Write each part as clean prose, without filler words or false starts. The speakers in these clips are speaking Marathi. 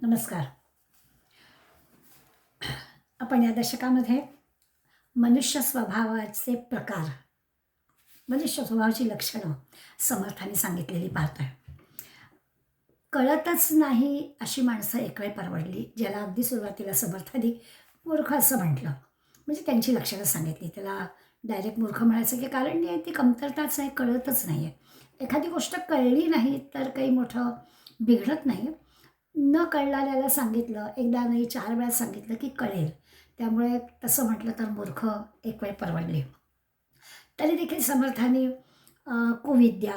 नमस्कार. आपण या दशकामध्ये मनुष्य स्वभावाचे प्रकार, मनुष्य स्वभावाची लक्षणं समर्थाने सांगितलेली पाहतोय. कळतच नाही अशी माणसं एक वेळ परवडली, ज्याला अगदी सुरुवातीला समर्थाने मूर्ख असं म्हटलं. म्हणजे त्यांची लक्षणं सांगितली. त्याला डायरेक्ट मूर्ख म्हणायचं की कारण नाही, ती कमतरताच आहे, कळतच नाही आहे. एखादी गोष्ट कळली नाही तर काही मोठं बिघडत नाही. न कळणाऱ्याला सांगितलं, एकदा नाही 4 वेळा सांगितलं की कळेल. त्यामुळे तसं म्हटलं तर मूर्ख एक वेळ परवडले. तरी देखील समर्थाने कुविद्या,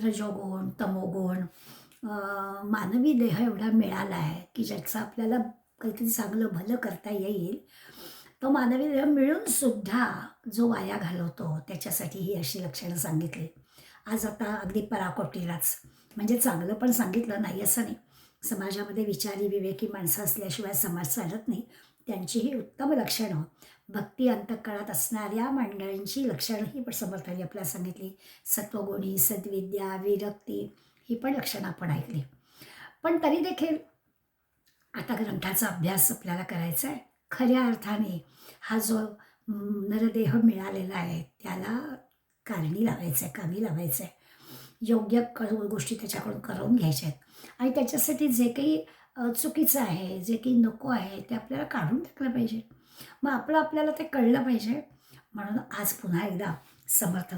रजोगुण, तमोगुण, मानवी देह एवढा मिळाला आहे की ज्याचं आपल्याला काहीतरी चांगलं भलं करता येईल. तो मानवी देह मिळून सुद्धा जो वाया घालवतो त्याच्यासाठी ही अशी लक्षणं सांगितली. आज आता अगदी पराकोटीलाच म्हणजे चांगलं पण सांगितलं नाही असं नाही. समाजामध्ये विचारी, विवेकी माणसं असल्याशिवाय समाज चालत नाही. त्यांची ही उत्तम लक्षणं, भक्ती अंतःकरणात असणाऱ्या मंडळींची लक्षणं ही पण समर्थांनी आपल्याला सांगितली. सत्वगुणी, सद्विद्या, विरक्ती ही पण लक्षणं आपण ऐकली. पण तरी देखील आता ग्रंथाचा अभ्यास आपल्याला करायचा आहे. खऱ्या अर्थाने हा जो नरदेह मिळालेला आहे त्याला कारणी लावायचं आहे, कामी लावायचं आहे. योग्य गोष्टी त्याच्याकडून करवून घ्यायच्या आहेत आणि त्याच्यासाठी जे काही चुकीचं आहे, जे काही नको आहे ते आपल्याला काढून टाकलं पाहिजे. मग आपल्याला ते कळलं पाहिजे. म्हणून आज पुन्हा एकदा समर्थ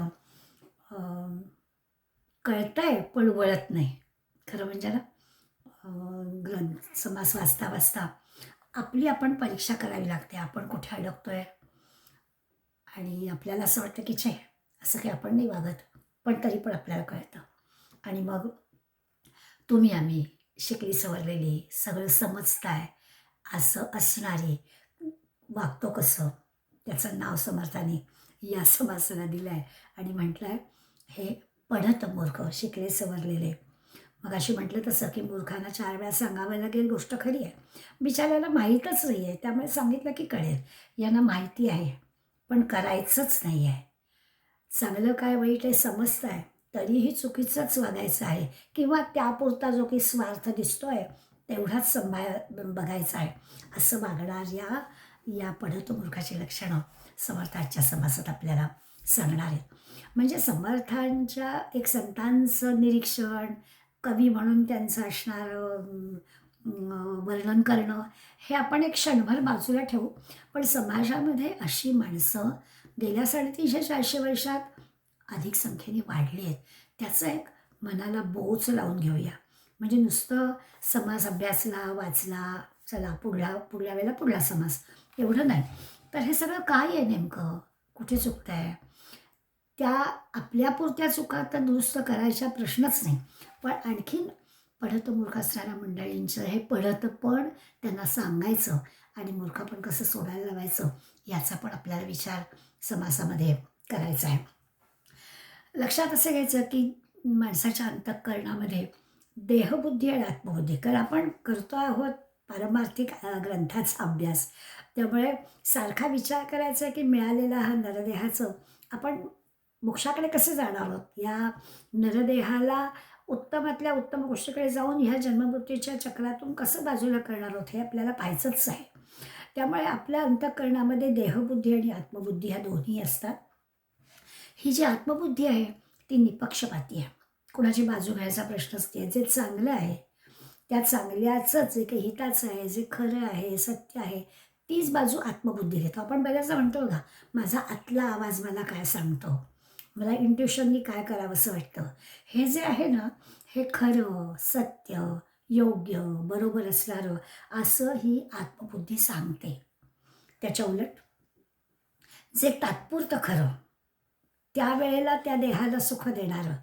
कळतंय पण वळत नाही. खरं म्हणजे ना, ग्रंथ समास वाचता वाचता आपली आपण परीक्षा करावी लागते. आपण कुठे अडकतोय आणि आपल्याला असं वाटतं की छे असं काही आपण नाही वागत, पण तरी पण आपल्याला कळतं. आणि मग तुम्ही आम्ही शिकली सवरलेली, सगळं समजताय असं असणारी वागतो कसं, त्याचं नाव समर्थाने या समासाला दिलं आहे आणि म्हटलं आहे हे पढत मूर्ख, शिकले सवरलेले. मग अशी म्हटलं तसं की मूर्खांना 4 वेळा सांगावं लागेल गोष्ट खरी आहे. बिचाऱ्याला माहीतच नाही आहे, त्यामुळे सांगितलं की कळेल. यांना माहिती आहे, पण करायचंच नाही आहे. चांगलं काय वाईट आहे समजतं आहे, तरीही चुकीचंच वागायचं आहे किंवा त्यापुरता जो काही स्वार्थ दिसतोय तेवढाच बघायचा आहे, असं वागणाऱ्या या पढत मूर्खाची लक्षणं समर्थांच्या समासात आपल्याला सांगणार आहेत. म्हणजे समर्थांच्या एक संतांचं निरीक्षण, कवी म्हणून त्यांचं असणारं वर्णन करणं, हे आपण एक क्षणभर बाजूला ठेवू. पण समाजामध्ये अशी माणसं गेल्या 350-400 वर्षात अधिक संख्येने वाढली आहेत. त्याचं एक मनाला बोच लावून घेऊया. म्हणजे नुसतं समास अभ्यासला, वाचला, चला पुढल्या वेळेला पुढला समास, एवढं नाही. तर हे सगळं काय आहे नेमकं? कुठे चुकतंय? त्या आपल्यापुरत्या चुका तर दुरुस्त करायचा प्रश्नच नाही. पण आणखीन पढत मूर्ख असणाऱ्या मंडळींचं हे पढत पण त्यांना सांगायचं आणि मूर्खपण कसं सोडायला लावायचं याचा पण आपल्याला विचार समासामध्ये करायचा आहे. लक्षात असं घ्यायचं की माणसाच्या अंतःकरणामध्ये देहबुद्धी आणि आत्मबुद्धी, कारण आपण करतो आहोत पारमार्थिक ग्रंथाचा अभ्यास. त्यामुळे सारखा विचार करायचा की मिळालेला हा नरदेहाचं आपण मोक्षाकडे कसे जाणार आहोत? या नरदेहाला उत्तमातल्या उत्तम गोष्टीकडे जाऊन ह्या जन्ममृत्यूच्या चक्रातून कसं बाजूला करणार आहोत हे आपल्याला पाहायचंच आहे. त्यामुळे आपल्या अंतःकरणामध्ये देहबुद्धी आणि आत्मबुद्धी ह्या दोन्ही असतात. ही जी आत्मबुद्धी आहे ती निपक्षपाती आहे. कुणाची बाजू घ्यायचा प्रश्नच नाही. जे चांगलं आहे त्या चांगल्याचंच, जे काही हिताचं आहे, जे खरं आहे, सत्य आहे, तीच बाजू आत्मबुद्धी घेतो. आपण बऱ्याचदा म्हणतो बघा, माझा आतला आवाज मला काय सांगतो, मला इंट्युशननी काय करावंसं वाटतं. हे जे आहे ना, हे खरं, सत्य, योग्य, बरोबर असणारं असं ही आत्मबुद्धी सांगते. त्याच्या उलट जे तात्पुरतं खरं, त्यावेळेला त्या देहाला सुख देणारं,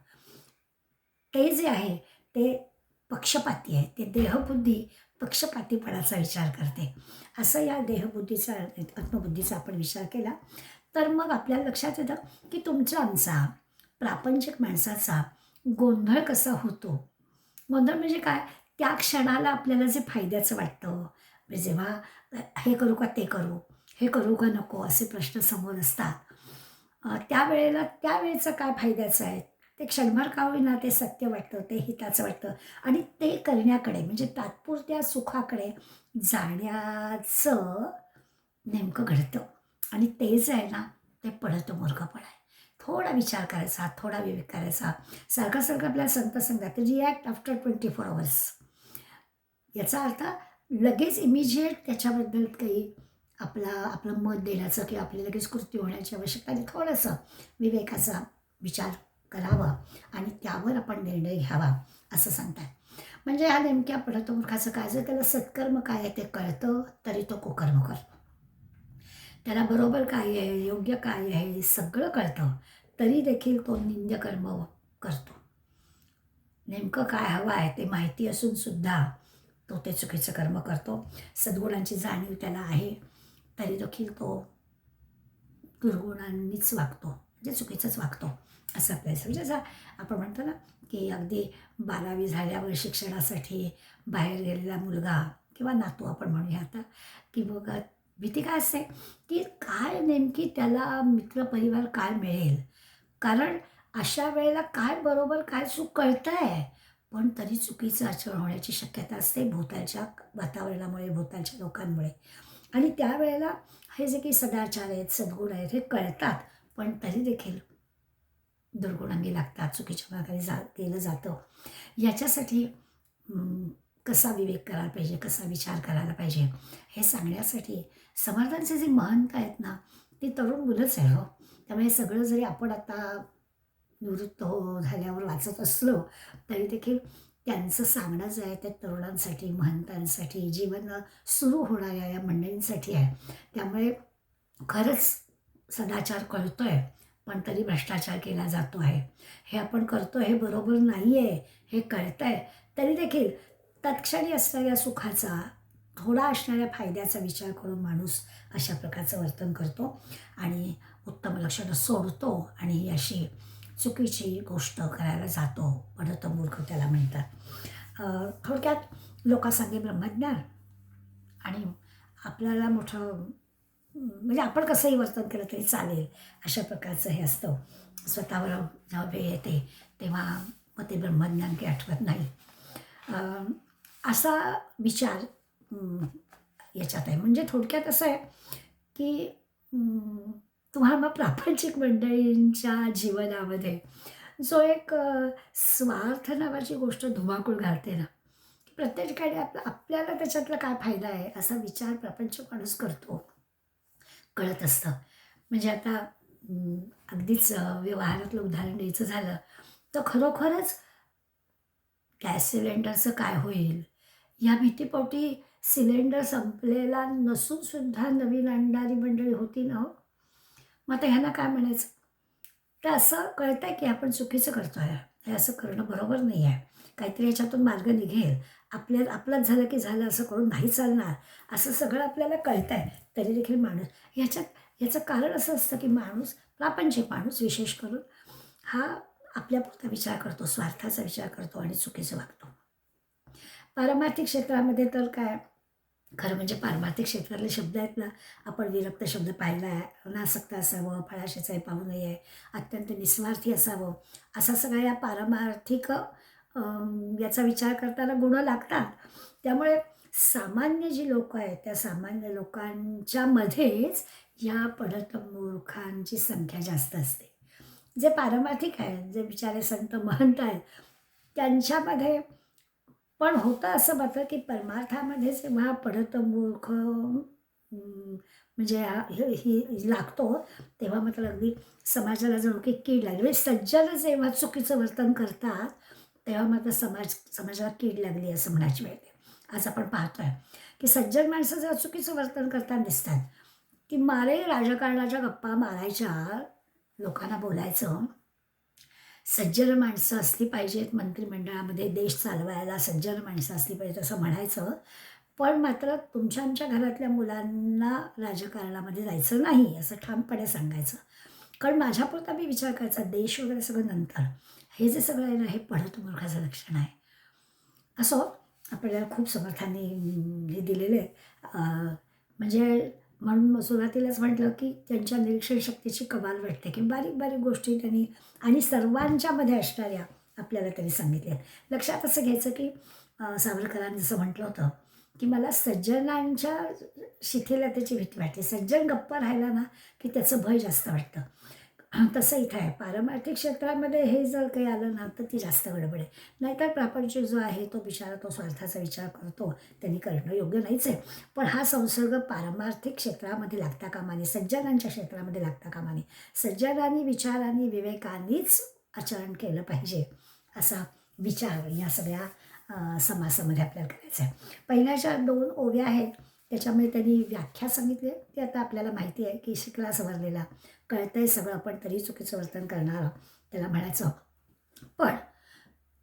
ते जे आहे ते पक्षपाती आहे. ते देहबुद्धी पक्षपातीपणाचा विचार करते. असं या देहबुद्धीचा, आत्मबुद्धीचा आपण विचार केला तर मग आपल्याला लक्षात येतं की तुमचा आमचा प्रापंचिक माणसाचा गोंधळ कसा होतो. गोंधळ म्हणजे काय? त्या क्षणाला आपल्याला जे फायद्याचं वाटतं, म्हणजे जेव्हा हे करू का ते करू, हे करू का नको असे प्रश्न समोर असतात. त्यावेळेला त्यावेळेचं काय फायद्याचं आहे, ते क्षणभर का होईना ते सत्य वाटतं, ते हिताचं वाटतं आणि ते करण्याकडे म्हणजे तात्पुरत्या सुखाकडे जाण्याचं नेमकं घडतं आणि ते जे आहे ना, ते पडतं मूर्खपण आहे. थोडा विचार करायचा, थोडा विवेक करायचा. सारखं-सारखं आपल्याला संत सांगतात, रिॲक्ट आफ्टर 24 अवर्स. याचा अर्थ लगेच इमिजिएट त्याच्याबद्दल काही आपलं मत देण्याचं किंवा आपली लगेच कृती होण्याची आवश्यकता नाही. थोडंसं विवेकाचा विचार करावा आणि त्यावर आपण निर्णय घ्यावा असं सांगतात. म्हणजे हा नेमक्या पडतो मूर्खाचं काय, जर त्याला सत्कर्म काय आहे ते कळतं तरी तो कुकर्म करतो. त्याला बरोबर काय आहे, योग्य काय आहे सगळं कळतं, तरी देखील तो निंद्यकर्म करतो. नेमकं काय हवं आहे ते माहिती असून सुद्धा तो ते चुकीचं कर्म करतो. सद्गुणांची जाणीव त्याला आहे, तरी देखील तो दुर्गुणांनीच वागतो, म्हणजे चुकीचंच वागतो असं आपल्याला म्हणजे जसं आपण म्हणतो ना, की अगदी 12वी झाल्यावर शिक्षणासाठी बाहेर गेलेला मुलगा किंवा नातू आपण म्हणूया आता, की मग भीती काय असते, की काय नेमकी त्याला मित्रपरिवार काय मिळेल? कारण अशा वेळेला काय बरोबर काय चूक कळतंय, पण तरी चुकीचं आचरण होण्याची शक्यता असते भोवतालच्या वातावरणामुळे, भोवतालच्या लोकांमुळे आणि त्यावेळेला हे जे काही सदाचार आहेत, सद्गुण आहेत हे कळतात, पण तरी देखील दुर्गुणांगी लागतात, चुकीच्या मार्गाने केलं जातं. याच्यासाठी कसा विवेक करायला पाहिजे, कसा विचार करायला पाहिजे, हे सांगण्यासाठी समर्थांचे जे महंत आहेत ना, ती तरुण मुलंच आहे हो. त्यामुळे सगळं जरी आपण आता निवृत्त झाल्यावर वाचत असलो, तरी देखील त्यांचं सांगणं जे आहे ते तरुणांसाठी, महंतांसाठी, जीवन सुरू होणाऱ्या या मंडळींसाठी आहे. त्यामुळे खरंच सदाचार कळतोय, पण तरी भ्रष्टाचार केला जातो आहे. हे आपण करतोय हे बरोबर नाही आहे, हे कळतंय, तरी देखील तत्क्षणी असणाऱ्या सुखाचा, थोडा असणाऱ्या फायद्याचा विचार करून माणूस अशा प्रकारचं वर्तन करतो आणि उत्तम लक्षणं सोडतो आणि ही अशी चुकीची गोष्ट करायला जातो. पडतं मूर्ख त्याला म्हणतात. थोडक्यात लोकांसागे ब्रह्मज्ञान आणि आपल्याला मोठं म्हणजे आपण कसंही वर्तन केलं तरी चालेल अशा प्रकारचं हे असतं. स्वतःवर जेव्हा वेळ येते तेव्हा मग ते ब्रह्मज्ञान काही आठवत नाही. असा विचार याच्यात आहे. म्हणजे थोडक्यात असं आहे की तुम्हाला मग प्रापंचिक मंडळींच्या जीवनामध्ये जो एक स्वार्थ नावाची गोष्ट धुमाकूळ घालते ना, की प्रत्येक ठिकाणी आपल्याला त्याच्यातला काय फायदा आहे असा विचार प्रापंचिक माणूस करतो. कळत असतं. म्हणजे आता अगदीच व्यवहारातलं उदाहरण द्यायचं झालं, तर खरोखरच गॅस सिलेंडरचं काय होईल? या भीतीपोटी सिलेंडर संपलेला नसून सुद्धा नवीन आणणारी मंडळी होती ना हो. मग आता ह्यांना काय म्हणायचं? तर असं कळतंय की आपण चुकीचं करतोय. हे असं करणं बरोबर नाही आहे. काहीतरी याच्यातून मार्ग निघेल. आपलंच झालं की झालं असं करून नाही चालणार. असं सगळं आपल्याला कळतंय. तरी देखील माणूस याचं कारण असं असतं की माणूस, प्रापंचिक माणूस विशेष करून, हा आपल्यापुरता विचार करतो, स्वार्थाचा विचार करतो आणि चुकीचं वागतो. पारमार्थिक क्षेत्रामध्ये तर काय, खरं म्हणजे पारमार्थिक क्षेत्रातले शब्द आहेत ना, आपण विरक्त शब्द पाहिला आहे. अनासक्त असावं, फळाशीचाही पाहू नये, अत्यंत निस्वार्थी असावं, असा सगळ्या या पारमार्थिक याचा विचार करताना गुण लागतात. त्यामुळे सामान्य जी लोकं आहेत, त्या सामान्य लोकांच्यामध्येच या पडत मूर्खांची संख्या जास्त असते. जे पारमार्थिक आहेत, जे बिचारे संत महंत आहेत, त्यांच्यामध्ये पण होतं असं मात्र की परमार्थामध्ये जेव्हा पडत मूर्ख म्हणजे ही लागतो, तेव्हा मात्र अगदी समाजाला जणू काही कीड लागली. म्हणजे सज्जन जेव्हा चुकीचं वर्तन करतात, तेव्हा मात्र समाजाला कीड लागली असं म्हणायची वेळ येते. आज आपण पाहतोय की सज्जन माणसं जेव्हा चुकीचं वर्तन करताना दिसतात, की मारे राजकारणाच्या गप्पा मारायच्या, लोकांना बोलायचं, सज्जन माणसं असली पाहिजेत मंत्रिमंडळामध्ये, देश चालवायला सज्जन माणसं असली पाहिजेत असं म्हणायचं. पण मात्र तुमच्या आमच्या घरातल्या मुलांना राजकारणामध्ये जायचं नाही असं ठामपणे सांगायचं. कारण माझ्यापुरता मी विचार करायचा, देश वगैरे सगळं नंतर. हे जे सगळं आहे ना, हे पडत मूर्खाचं लक्षण आहे. असो, आपल्याला खूप समर्थांनी हे दिलेले आहेत. म्हणजे म्हणून मग सुरुवातीलाच म्हटलं की त्यांच्या निरीक्षण शक्तीची कमाल वाटते की बारीक बारीक गोष्टी त्यांनी आणि सर्वांच्यामध्ये असणाऱ्या आपल्याला त्यांनी सांगितल्या. लक्षात असं घ्यायचं की सावरकरांनी जसं म्हटलं होतं की मला सज्जनांच्या शिथिलतेची भीती वाटते. सज्जन गप्प राहिला ना की त्याचं भय जास्त वाटतं. तसं इथं आहे. पारमार्थिक क्षेत्रामध्ये हे जर काही आलं ना तर ती जास्त गडबड आहे. नाहीतर प्रापंचिक जो आहे तो बिचारा तो स्वार्थाचा विचार करतो. त्यांनी करणं योग्य नाहीच आहे. पण हा संसर्ग पारमार्थिक क्षेत्रामध्ये लागता कामा नये, सज्जनांच्या क्षेत्रामध्ये लागता कामा नये. सज्जनांनी, विचारांनी, विवेकांनीच आचरण केलं पाहिजे असा विचार या सगळ्या समासामध्ये आपल्याला करायचा आहे. पहिल्या ज्या 2 ओव्या आहेत त्याच्यामध्ये त्यांनी व्याख्या सांगितली आहे. ती आता आपल्याला माहिती आहे की शिकला सवरलेला, कळतंय सगळं पण तरी चुकीचं वर्तन करणारं त्याला म्हणायचं. पण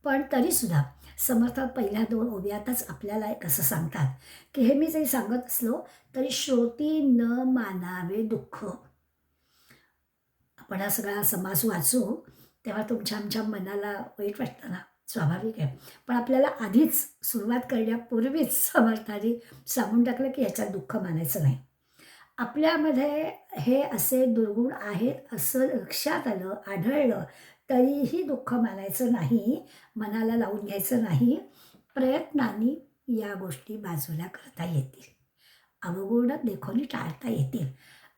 पण तरीसुद्धा समर्थ पहिल्या 2 ओव्यातच आपल्याला एक असं सांगतात की हे मी जरी सांगत असलो तरी श्रोती न मानावे दुःख. आपण हा सगळा समास वाचू तेव्हा तुमच्या आमच्या मनाला वाईट वाटतं ना, स्वाभाविक आहे. पण आपल्याला आधीच सुरुवात करण्यापूर्वीच समर्थाने सांगून टाकलं की ह्याच्यात दुःख मानायचं नाही. आपल्यामध्ये हे असे दुर्गुण आहेत असं लक्षात आलं, आढळलं, तरीही दुःख मानायचं नाही, मनाला लावून घ्यायचं नाही. प्रयत्नांनी या गोष्टी बाजूला करता येतील. अवगुण देखोनी टाळता येतील.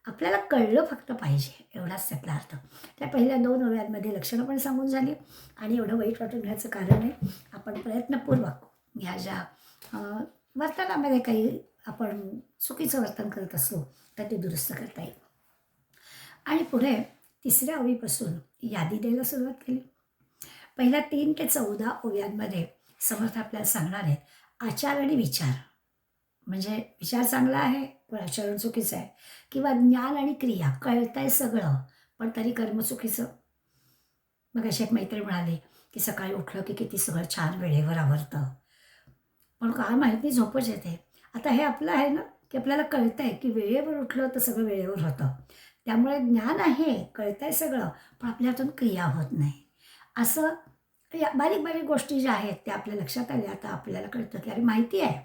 आपल्याला कळलं फक्त पाहिजे एवढाच त्यातला अर्थ. त्या पहिल्या 2 ओव्यांमध्ये लक्षणं पण सांगून झाली आणि एवढं वाईट वाटून घ्यायचं कारण आहे. आपण प्रयत्नपूर्वक ह्या ज्या अ, वर्तनामध्ये काही आपण चुकीचं वर्तन करत असलो तर ते दुरुस्त करता येईल. आणि पुढे 3ऱ्या ओवीपासून यादी द्यायला सुरुवात केली. पहिल्या 3 ते 14 ओव्यांमध्ये समर्थ आपल्याला सांगणार आहेत आचार आणि विचार. म्हणजे विचार चांगला आहे पण आचरण चुकीचं आहे किंवा ज्ञान आणि क्रिया कळतंय सगळं पण तरी कर्म चुकीचं. मग अशी एक मैत्रीण म्हणाली की सकाळी उठलं की किती सगळं छान वेळेवर आवरतं पण काय माहीत नाही झोपच येते. आता हे आपलं आहे ना की आपल्याला कळतंय की वेळेवर उठलं तर सगळं वेळेवर होतं. त्यामुळे ज्ञान आहे, कळतंय सगळं, पण आपल्या हातून क्रिया होत नाही. असं या बारीक-बारीक गोष्टी ज्या आहेत त्या आपल्या लक्षात आल्या. आता आपल्याला कळतं की अरे माहिती आहे,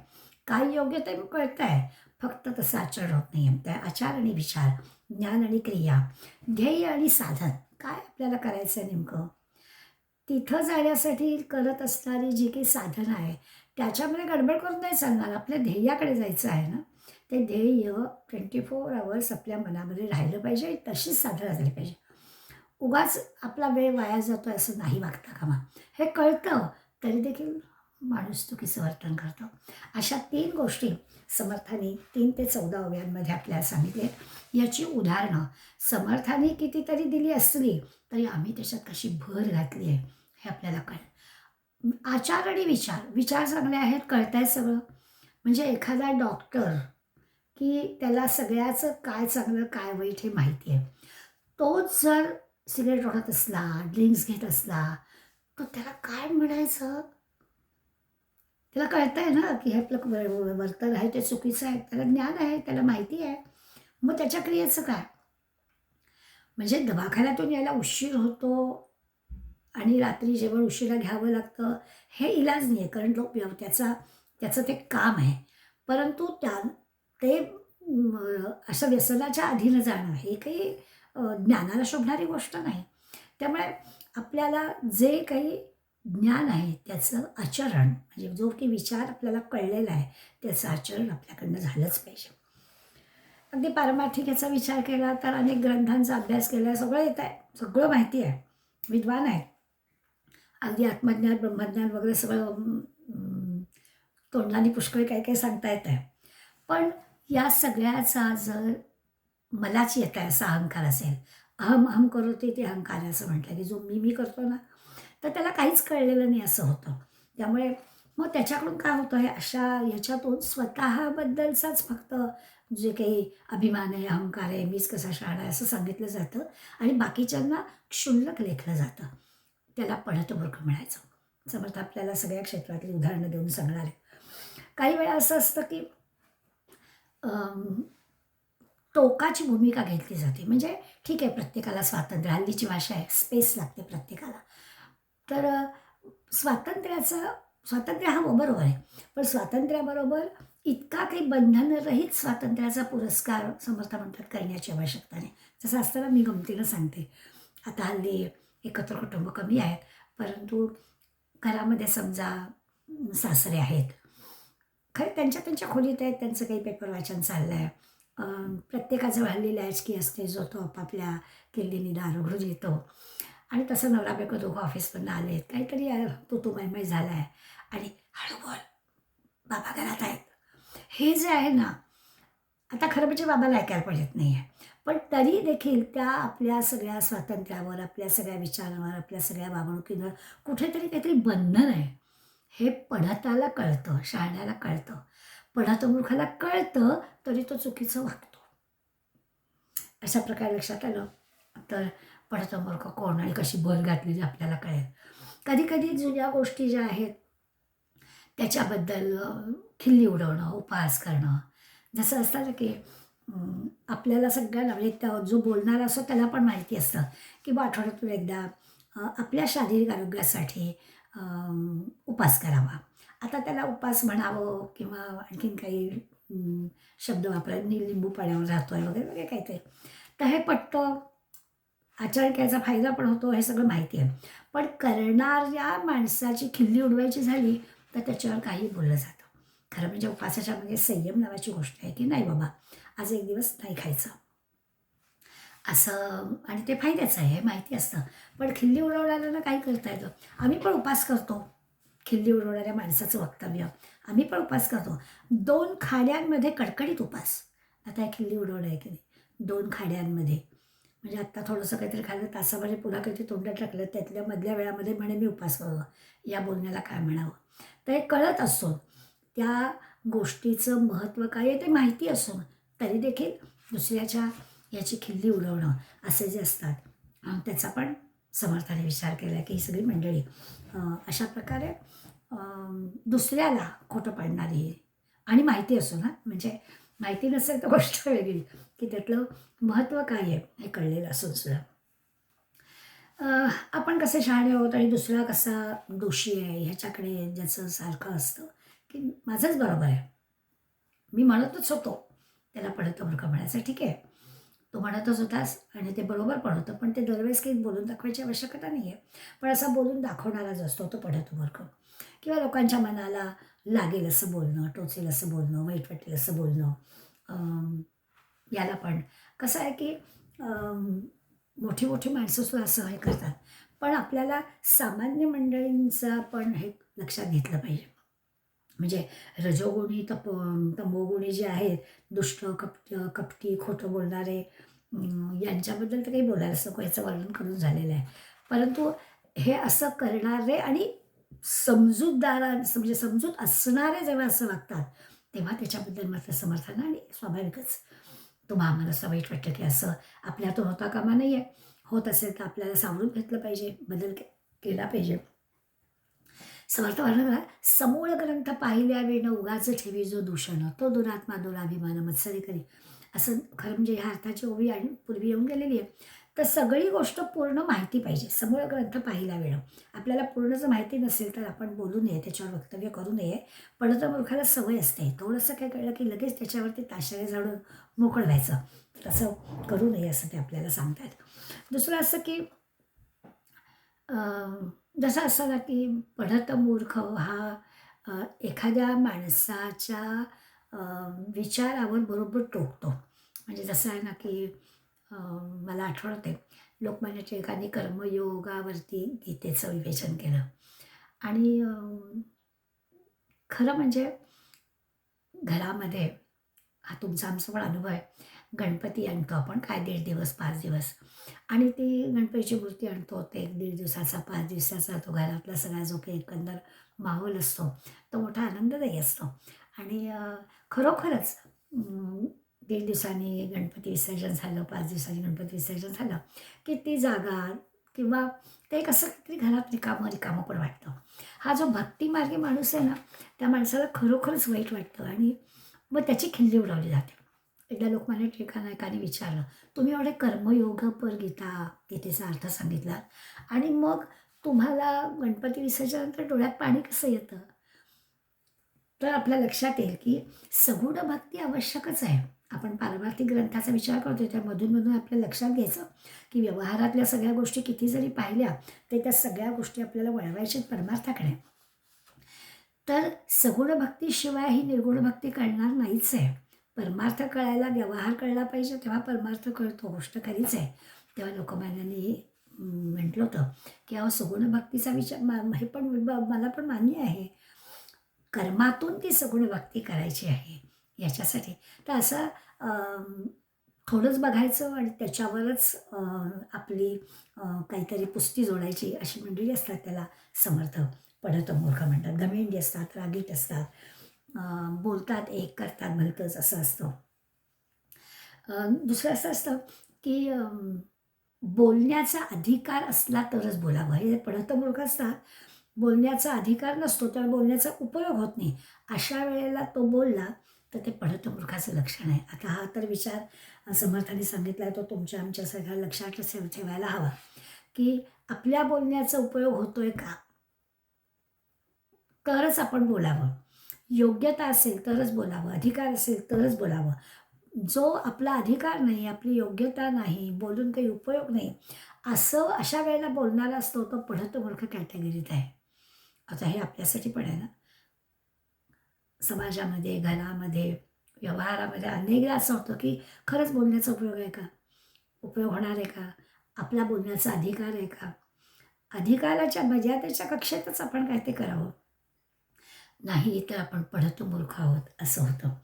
काय योग्य ते कळतंय, फक्त तसं आचरण होत नाही आहे. त्या आचार आणि विचार, ज्ञान आणि क्रिया, ध्येय आणि साधन, काय आपल्याला करायचं आहे नेमकं? तिथं जाण्यासाठी करत असणारी जी काही साधनं आहे, त्याच्यामध्ये गडबड करून नाही चालणार. आपल्या ध्येयाकडे जायचं आहे ना, ते ध्येय 24 अवर्स आपल्या मनामध्ये राहिलं पाहिजे, तशीच साधनं झाली पाहिजे. उगाच आपला वेळ वाया जातोय असं नाही वागता कामा. हे कळतं, तरी देखील माणूस चुकीचं वर्तन करतो. अशा 3 गोष्टी समर्थाने 3 ते 14 ओव्यांमध्ये आपल्याला सांगितले. याची उदाहरणं समर्थाने कितीतरी दिली असली, तरी आम्ही त्याच्यात कशी भर घातली आहे, हे आपल्याला कळेल. आचार आणि विचार, विचार चांगले आहेत, कळतंय सगळं. म्हणजे एखादा डॉक्टर, की त्याला सगळ्याचं काय चांगलं, काय वाईट हे माहिती आहे. तोच जर सिगारेट ओढत असला, ड्रिंक्स घेत असला, तर त्याला काय म्हणायचं? त्याला कळतंय ना, की हे आपलं वर्तन आहे ते चुकीचं आहे. त्याला ज्ञान आहे, त्याला माहिती आहे. मग त्याच्या क्रियेचं काय? म्हणजे दवाखान्यातून यायला उशीर होतो आणि रात्री जेवण उशिरा घ्यावं लागतं, हे इलाज नाही आहे. कारण तो त्याचं ते काम आहे. परंतु ते असं व्यसनाच्या अधीन जाणं हे काही ज्ञानाला शोभणारी गोष्ट नाही. त्यामुळे आपल्याला जे काही ज्ञान आहे त्याचं आचरण म्हणजे जो काही विचार आपल्याला कळलेला आहे, त्याचं आचरण आपल्याकडनं झालंच पाहिजे. अगदी पारमार्थिक याचा विचार केला तर अनेक ग्रंथांचा अभ्यास केला, सगळं येत आहे, सगळं माहिती आहे, विद्वान आहेत. अगदी आत्मज्ञान, ब्रह्मज्ञान वगैरे सगळं तोंडाने पुष्कळ काही-काही सांगता येतंय. पण या सगळ्याचा जर मलाच येत आहे असा अहंकार असेल, अहम अहम करोति इति अहंकार असं म्हटलं, की जो मी करतो ना, तर त्याला काहीच कळलेलं नाही असं होतं. त्यामुळे मग त्याच्याकडून काय होतं हे अशा ह्याच्यातून स्वतःबद्दलचाच फक्त जे काही अभिमान आहे, अहंकार आहे, मीच कसा शहाणा आहे असं सांगितलं जातं आणि बाकीच्यांना क्षुल्लक लेखलं जातं. त्याला पढत मूर्ख म्हणायचं. समर्थ आपल्याला सगळ्या क्षेत्रातली उदाहरणं देऊन सांगणार आहे. काही वेळा असं असतं की टोकाची भूमिका घेतली जाते. म्हणजे ठीक आहे, प्रत्येकाला स्वातंत्र्य, हल्लीची भाषा आहे, स्पेस लागते प्रत्येकाला. तर स्वातंत्र्य हवं बरोबर आहे. पण स्वातंत्र्याबरोबर इतका काही बंधनरहित स्वातंत्र्याचा पुरस्कार समर्थ म्हणतात करण्याची आवश्यकता नाही. जसं असताना मी गमतीनं सांगते, आता हल्ली एकत्र कुटुंब कमी आहेत, परंतु घरामध्ये समजा सासरे आहेत, खरं त्यांच्या त्यांच्या खोलीत आहेत, त्यांचं काही पेपर वाचन चाललं आहे. प्रत्येकाजवळ हल्ली लॅचकी असते, जो तो आपापल्या किल्लीनी दार उघडून येतो आणि तसं नवरा बायको दोघं ऑफिसमधनं आलेत, काहीतरी तू मैमै झाला आहे आणि हळू बोल, बाबा घरात आहेत. हे जे आहे ना, आता खरं म्हणजे बाबाला ऐकायला पडत नाही आहे. पण तरी देखील त्या आपल्या सगळ्या स्वातंत्र्यावर, आपल्या सगळ्या विचारांवर, आपल्या सगळ्या वागणुकीवर कुठेतरी काहीतरी बंधन आहे. हे पढताला कळतं, शहाण्याला कळतं. पढत मूर्खाला कळतं, तरी तो चुकीचं वागतो. अशा प्रकारे लक्षात आलं तर पढत मूर्ख कोण आणि कशी भर घातलेली आपल्याला कळेल. कधी-कधी जुन्या गोष्टी ज्या आहेत त्याच्याबद्दल खिल्ली उडवणं, उपहास करणं. जसं असतं ना, की आपल्याला सगळ्यांना म्हणजे त्या जो बोलणारा असतो त्याला पण माहिती असतं, की बा आठवड्यातून एकदा आपल्या शारीरिक आरोग्यासाठी उपास करावा. आता त्याला उपास म्हणावं किंवा आणखीन काही शब्द वापरावे, लिंबू पाण्यावर राहतोय वगैरे वगैरे काहीतरी. तर हे पटतं, आचरण केल्याचा फायदा पण होतो, हे सगळं माहिती आहे. पण करणाऱ्या माणसाची खिल्ली उडवायची झाली तर त्याच्यावर काही बोललं जातं. खरं म्हणजे उपवासाच्या मागे संयम नावाची गोष्ट आहे, की नाही बाबा आज एक दिवस नाही खायचं असं, आणि ते फायद्याचं आहे हे माहिती असतं. पण खिल्ली उडवणाऱ्यांना काय करता येतं. आम्ही पण उपवास करतो. खिल्ली उडवणाऱ्या माणसाचं वक्तव्य, आम्ही पण उपवास करतो. 2 खाड्यांमध्ये कडकडीत उपवास. आता हे खिल्ली उडवणं आहे की नाही, 2 खाड्यांमध्ये म्हणजे आत्ता थोडंसं काहीतरी खाल्लं, तासाभराने पुन्हा काहीतरी तोंडात टाकलं, त्यातल्या मधल्या वेळामध्ये म्हणे मी उपवास करावा, या बोलण्याला काय म्हणावं. तर हे कळत असून त्या गोष्टीचं महत्त्व काय आहे ते माहिती असून तरी देखील दुसऱ्याच्या याची खिल्ली उडवणं असे जे असतात, त्याचा पण समर्थाने विचार केला, की ही सगळी मंडळी अशा प्रकारे दुसऱ्याला खोटं पाडणारी आणि माहिती असून, म्हणजे माहिती नसेल तर गोष्ट वेगळी, की त्यातलं महत्त्व काय आहे हे कळलेलं असून सुद्धा. आपण कसे शहाणे आहोत आणि दुसरा कसा दोषी आहे ह्याच्याकडे ज्याचं सारखं असतं, की माझंच बरोबर आहे. मी म्हणतच होतो, त्याला पढतं मूर्ख म्हणायचं. ठीक आहे, तू म्हणतच होतास आणि ते बरोबर पण होतं, पण ते दरवेळेस काही बोलून दाखवायची आवश्यकता नाही आहे. पण असा बोलून दाखवणारा जो असतो तो पढतं मूर्ख, किंवा लोकांच्या मनाला लागेल असं बोलणं, टोचेल असं बोलणं, वाईट वाटेल असं बोलणं. याला पण कसं आहे, की मोठी मोठी माणसंसुद्धा असं हे करतात. पण आपल्याला सामान्य मंडळींचा पण हे लक्षात घेतलं पाहिजे. म्हणजे रजोगुणी, तमोगुणी जे आहेत, दुष्ट, कपटी, खोटं बोलणारे, यांच्याबद्दल तर काही बोलायलाच नको, याचं वर्णन करून झालेलं आहे. परंतु हे असं करणारे आणि म्हणजे समजूत असणारे जेव्हा असं वागतात, तेव्हा त्याच्याबद्दल मात्र समर्थन आणि स्वाभाविकच तुम्हा आम्हाला असं वाईट वाटतं, की असं आपल्या हातून होता कामा नये. होत असेल तर आपल्याला सावरून घेतलं पाहिजे, बदल केला पाहिजे. समर्थ वर्णन, समूळ ग्रंथ पाहिल्या वेळेनं उगाच ठेवी जो दूषण, तो दुरात्मा दुराभिमान मत्सरी करी. असं खरं म्हणजे ह्या अर्थाची ओवी आणि पूर्वी येऊन गेलेली आहे. तर सगळी गोष्ट पूर्ण माहिती पाहिजे. समूळ ग्रंथ पाहिल्या वेळं आपल्याला पूर्ण जर माहिती नसेल तर आपण बोलू नये, त्याच्यावर वक्तव्य करू नये. पण तर मूर्खाला सवय असते, थोडंसं काय कळलं की लगेच त्याच्यावरती ताशेरे झाडून मोकळं व्हायचं. तसं करू नये असं ते आपल्याला सांगतात. दुसरं असं की जसं असतं ना, की पढत मूर्ख हा एखाद्या माणसाच्या अ, विचारावर बरोबर टोकतो. म्हणजे जसं आहे ना, की मला आठवतंय लोकमान्य टिळकांनी कर्मयोगावरती गीतेचं विवेचन केलं आणि खरं म्हणजे घरामध्ये हा तुमचा आमचा पण अनुभव आहे. गणपती आणतो आपण काय 1.5 दिवस, 5 दिवस आणि ती गणपतीची मूर्ती आणतो. ते 1-1.5 दिवसाचा, 5 दिवसाचा तो घरातला सगळा जो काही एकंदर माहोल असतो, तो मोठा आनंददायी असतो. आणि खरोखरच 1.5 दिवसांनी गणपती विसर्जन झालं, 5 दिवसांनी गणपती विसर्जन झालं, की ती जागा किंवा ते एक असं काहीतरी घरात रिकामं पण वाटतं. हा जो भक्तिमार्गी माणूस आहे ना, त्या माणसाला खरोखरच वाईट वाटतं आणि मग त्याची खिल्ली उडवली जाते. एकदा लोकमान्य टिळकांना एकाने विचारलं, "तुम्ही एवढे कर्मयोगपर गीतेचा अर्थ सांगितला आणि मग तुम्हाला गणपती विसर्जनानंतर डोळ्यात पाणी कसं येतं?" तर आपल्या लक्षात येईल की सगुण भक्ती आवश्यकच आहे. आपण पारमार्थिक ग्रंथाचा विचार करतोय त्या मधून आपल्या लक्षात घ्यायचं की व्यवहारातल्या सगळ्या गोष्टी किती जरी पाहिल्या तर त्या सगळ्या गोष्टी आपल्याला वळवायच्यात परमार्थाकडे. तर सगुण भक्तीशिवाय ही निर्गुण भक्ती कळणार नाहीच आहे. परमार्थ कळायला व्यवहार कळला पाहिजे, तेव्हा परमार्थ कळतो, गोष्ट खरीच आहे. तेव्हा लोकमान्यांनी म्हटलं होतं की अहो सगुण भक्तीचा विचार हे पण मला पण मान्य आहे, कर्मातून ती सगुण भक्ती करायची आहे याच्यासाठी. तर असं थोडंच बघायचं आणि त्याच्यावरच आपली काहीतरी पुस्ती जोडायची अशी मंडळी असतात. त्याला समर्थ पढत मूर्ख म्हणतात. घमेंडी असतात, रागीट असतात, बोलतात एक करतात भलतंच असं असतं. दुसरं असं असतं की बोलण्याचा अधिकार असला तरच बोलावं. हे पढत मूर्ख असतात, बोलण्याचा अधिकार नसतो तर बोलण्याचा उपयोग होत नाही. अशा वेळेला तो बोलला तर ते पढत मूर्खाचं लक्षण आहे. आता हा तर विचार समर्थांनी सांगितला आहे, तो तुमच्या आमच्या सगळ्या लक्षात ठेवायला हवा की आपल्या बोलण्याचा उपयोग होतोय का, तरच आपण बोलावं. योग्यता असेल तरच बोलावं, अधिकार असेल तरच बोलावं. जो आपला अधिकार नाही, आपली योग्यता नाही, बोलून काही उपयोग नाही, अशा वेळेला बोलणारा असतो तो पढत मूर्ख कॅटेगरीत आहे. आता हे आपल्यासाठी पण आहे ना. समाजामध्ये, घरामध्ये, व्यवहारामध्ये अनेकदा असं होतं की खरंच बोलण्याचा उपयोग आहे का? उपयोग होणार आहे का? आपला बोलण्याचा अधिकार आहे का? अधिकाराच्या मर्यादेच्या कक्षेतच आपण काय ते करावं. नाही तर आपण पढत मूर्ख आहोत असं होतं.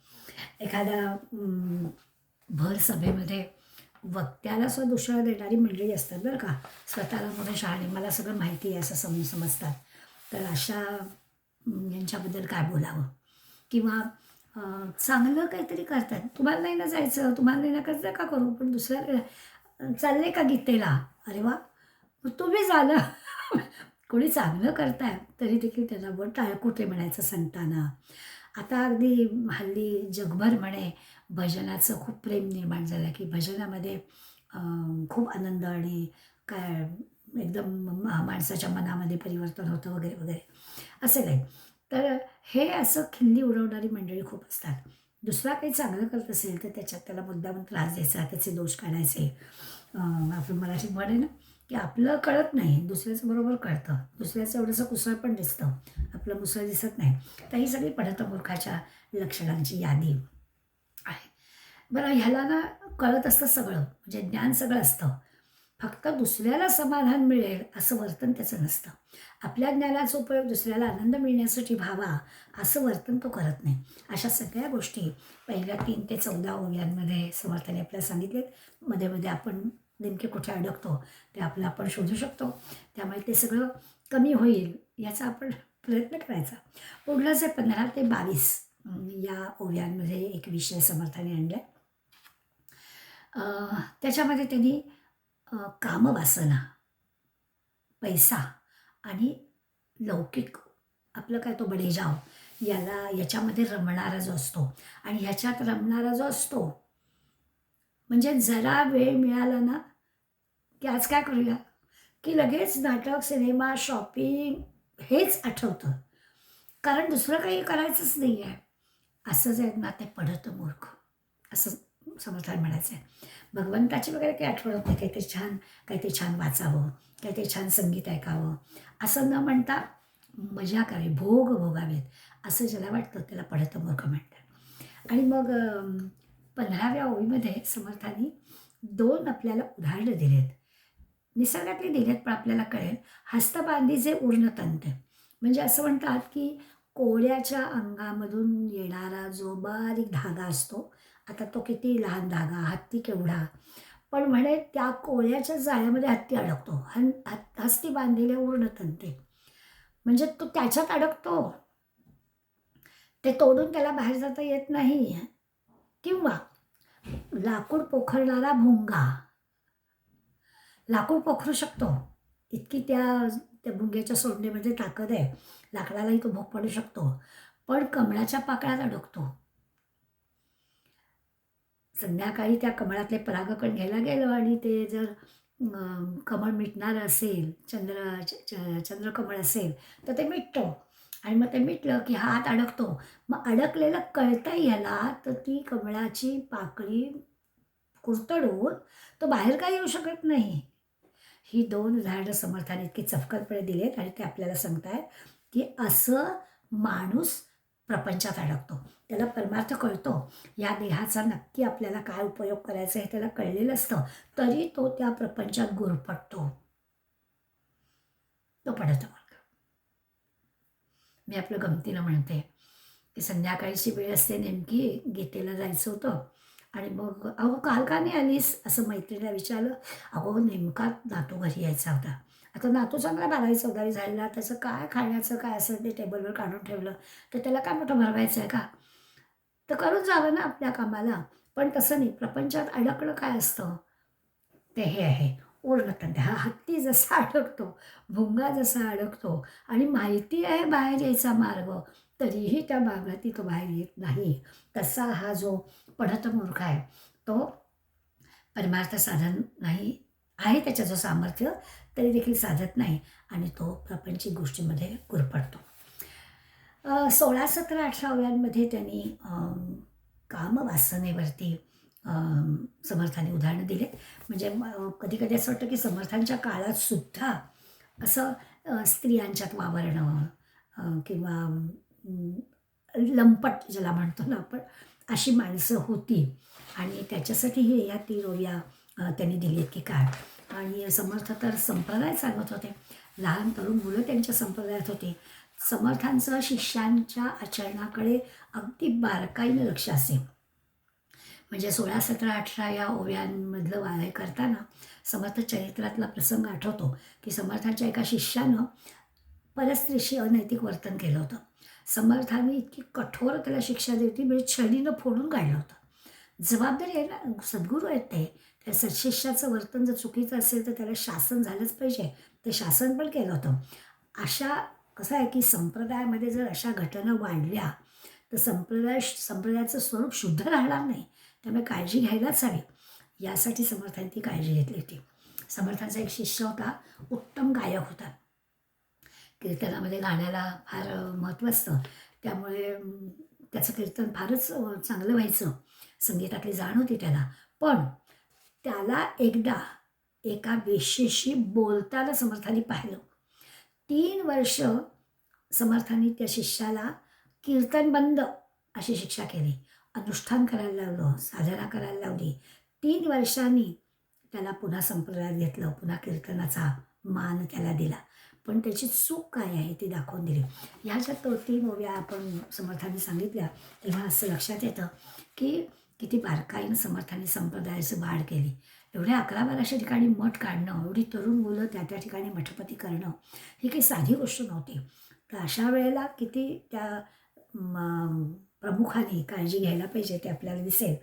एखाद्या भर सभेमध्ये वक्त्याला सुद्धा दुसऱ्या देणारी मंडळी असतात बरं का. स्वतःला मोठे शहाणे, मला सगळं माहिती आहे असं समजतात. तर अशा यांच्याबद्दल काय बोलावं? किंवा चांगलं काहीतरी करतात. तुम्हाला नाही ना जायचं, तुम्हाला नाही ना करायचं, का करू? पण दुसऱ्या चालले का गीतेला? अरे वा, मग तुम्ही झालं. कोणी चांगलं करताय तरी देखील त्यांना कुठे म्हणायचं संतांना. आता अगदी हल्ली जगभर म्हणे भजनाचं खूप प्रेम निर्माण झालं की भजनामध्ये खूप आनंद आणि काय एकदम माणसाच्या मनामध्ये परिवर्तन होतं वगैरे वगैरे असं काही. तर हे असं खिल्ली उडवणारी मंडळी खूप असतात. दुसरा काही चांगलं करत असेल तर त्याच्यात त्याला मुद्दामून त्रास द्यायचा, त्याचे दोष काढायचे. आपण मराठीत म्हण आहे ना की आपलं कळत नाही, दुसऱ्याचं बरोबर कळतं. दुसऱ्याचं एवढंसं कुसळ पण दिसतं, आपलं मुसळ दिसत नाही. तर ही सगळी पढत मूर्खाच्या लक्षणांची यादी आहे. बरं ह्याला ना कळत असतं सगळं, म्हणजे ज्ञान सगळं असतं. फक्त दुसऱ्याला समाधान मिळेल असं वर्तन त्याचं नसतं. आपल्या ज्ञानाचा उपयोग दुसऱ्याला आनंद मिळण्यासाठी व्हावा असं वर्तन तो करत नाही. अशा सगळ्या गोष्टी पहिल्या 3 ते 14 ओव्यांमध्ये समर्थाने आपल्याला सांगितलेत. मध्ये मध्ये आपण नेमके कुठे अडकतो ते आपण शोधू शकतो. त्यामुळे ते सगळं कमी होईल याचा आपण प्रयत्न करायचा. पुढलं जे 15 ते 22 या ओव्यांमध्ये एक विषय समर्थाने आणला. त्याच्यामध्ये त्यांनी कामवासना, पैसा आणि लौकिक आपलं काय तो बडेजाव याच्यामध्ये रमणारा जो असतो आणि ह्याच्यात रमणारा जो असतो, म्हणजे जरा वेळ मिळाला ना की आज काय करूया, की लगेच नाटक, सिनेमा, शॉपिंग हेच आठवतं. कारण दुसरं काही करायचंच नाही आहे. असं जे आहेत ना ते पढत मूर्ख असं समर्थाने म्हणायचं आहे. भगवंताची वगैरे काही आठवण होत नाही. काहीतरी छान वाचावं, काहीतरी छान संगीत ऐकावं, असं न म्हणता मजा करावी, भोग भोगावेत असं ज्याला वाटतं त्याला पढत मूर्ख म्हणतात. आणि मग 15व्या ओळीमध्ये समर्थांनी 2 आपल्याला उदाहरणं दिलेत. निसर्गातली दिलेत पण आपल्याला कळेल. हस्तबांधीचे ऊर्णतंत म्हणजे असं म्हणतात की कोळ्याच्या अंगामधून येणारा जो बारीक धागा असतो, आता तो किती लहान धागा, हत्ती केवढा, पण म्हणे त्या कोळ्याच्या जाळ्यामध्ये हत्ती अडकतो. हस्ती बांधलेले ऊर्णतंते म्हणजे तो त्याच्यात अडकतो, ते तोडून त्याला बाहेर जाता येत नाही. किंवा लाकूड पोखरणारा भुंगा लाकूड पोखरू शकतो, इतकी त्या त्या भुंग्याच्या सोडणीमध्ये ताकद आहे, लाकडालाही तो भोग पडू शकतो, पण कमळाच्या पाकळ्यात अडकतो. संध्याकाळी त्या कमळातले परागकण घ्यायला गेलो आणि ते जर कमळ मिटणारं असेल, चंद्रकमळ असेल तर ते मिटतं आणि मग ते मिटलं की हात अडकतो. मग अडकलेलं कळतं याला, तर ती कमळाची पाकळी कुरतडून तो बाहेर काही येऊ शकत नाही. ही 2 उदाहरणं समर्थाने इतकी चपखलपणे दिलेत आणि ते आपल्याला सांगतायत, की असं माणूस प्रपंचात अडकतो. त्याला परमार्थ कळतो. या देहाचा नक्की आपल्याला काय उपयोग करायचा हे त्याला कळलेलं असतं. तरी तो त्या प्रपंचात गुरफटतो. तो पडतो मग. मी आपलं गमतीनं म्हणते, की संध्याकाळची वेळ असते नेमकी, गीतेला जायचं होतं आणि मग "अहो, काल का नाही आलीस?" असं मैत्रिणीला विचारलं. "अहो, नेमका नातू घरी यायचा होता." आता नातू चांगला 12वी-14वी झालेला, त्याचं काय खाण्याचं काय असेल ते टेबलवर काढून ठेवलं, तर त्याला काय मोठं भरवायचं आहे का? तर करून जावं ना आपल्या कामाला. पण तसं नाही, प्रपंचात अडकणं काय असतं? ते हे आहे, उष्णतंद्र. हा हत्ती जसा अडकतो, भुंगा जसा अडकतो आणि माहिती आहे बाहेर यायचा मार्ग, तरीही त्या मार्गातून तो बाहेर येत नाही. तसा हा जो पढत मूर्ख आहे, तो परमार्थ साधन नाही आहे त्याचं जो सामर्थ्य, तरी देखील साधत नाही आणि तो प्रापंचिक गोष्टींमध्ये गुरफटतो. 16, 17, 18 ओव्यांमध्ये त्यांनी कामवासनेवरती समर्थाने उदाहरणं दिले. म्हणजे कधी-कधी असं वाटतं की समर्थांच्या काळात सुद्धा असं स्त्रियांच्यात वावरणं किंवा लंपट ज्याला म्हणतो ना आपण, अशी माणसं होती आणि त्याच्यासाठी हे या 3 ओव्या त्यांनी दिलेत की काय. आणि समर्थ तर संप्रदाय चालवत होते. लहान तरुण मुलं त्यांच्या संप्रदायात होती. समर्थांचं शिष्यांच्या आचरणाकडे अगदी बारकाईनं लक्ष असे. म्हणजे 16, 17, 18 या ओव्यांमधलं वाहे करताना समर्थ चरित्रातला प्रसंग आठवतो, की समर्थांच्या एका शिष्यानं परस्त्रीशी अनैतिक वर्तन केलं होतं. समर्थांनी इतकी कठोर त्याला शिक्षा दिली होती, म्हणजे छडीनं फोडून काढलं होतं. जबाबदारी आहे ना, सद्गुरू आहेत ते. त्या सत्शिष्याचं वर्तन जर चुकीचं असेल, तर त्याला शासन झालंच पाहिजे. ते शासन पण केलं होतं. अशा कसं आहे, की संप्रदायामध्ये जर अशा घटना वाढल्या, तर संप्रदायाचं स्वरूप शुद्ध राहणार नाही. त्यामुळे काळजी घ्यायलाच हवी. यासाठी समर्थांनी ती काळजी घेतली होती. समर्थांचा एक शिष्य होता, उत्तम गायक होता. कीर्तनामध्ये गाण्याला फार महत्त्व असतं. त्यामुळे त्याचं कीर्तन फारच चांगलं व्हायचं. संगीतातली जाण होती त्याला. पण त्याला एकदा एका वेश्येशी बोलताना समर्थांनी पाहिलं. 3 वर्ष समर्थांनी त्या शिष्याला कीर्तन बंद अशी शिक्षा केली. अनुष्ठान करायला लावलं, साधना करायला लावली. 3 वर्षांनी त्याला पुन्हा संप्रदायात घेतलं, पुन्हा कीर्तनाचा मान त्याला दिला. पण त्याची चूक काय आहे ती दाखवून दिली. ह्या ज्या 3 ओव्या आपण समर्थांनी सांगितल्या, तेव्हा असं लक्षात येतं, की किती बारकाईनं समर्थांनी संप्रदायाची वाढ केली. एवढ्या 11-12 ठिकाणी मठ काढणं, एवढी तरुण मुलं त्या ठिकाणी मठपती करणं, ही काही साधी गोष्ट नव्हती. तर अशा वेळेला किती त्या प्रमुखाने काळजी घ्यायला पाहिजे ते आपल्याला दिसेल.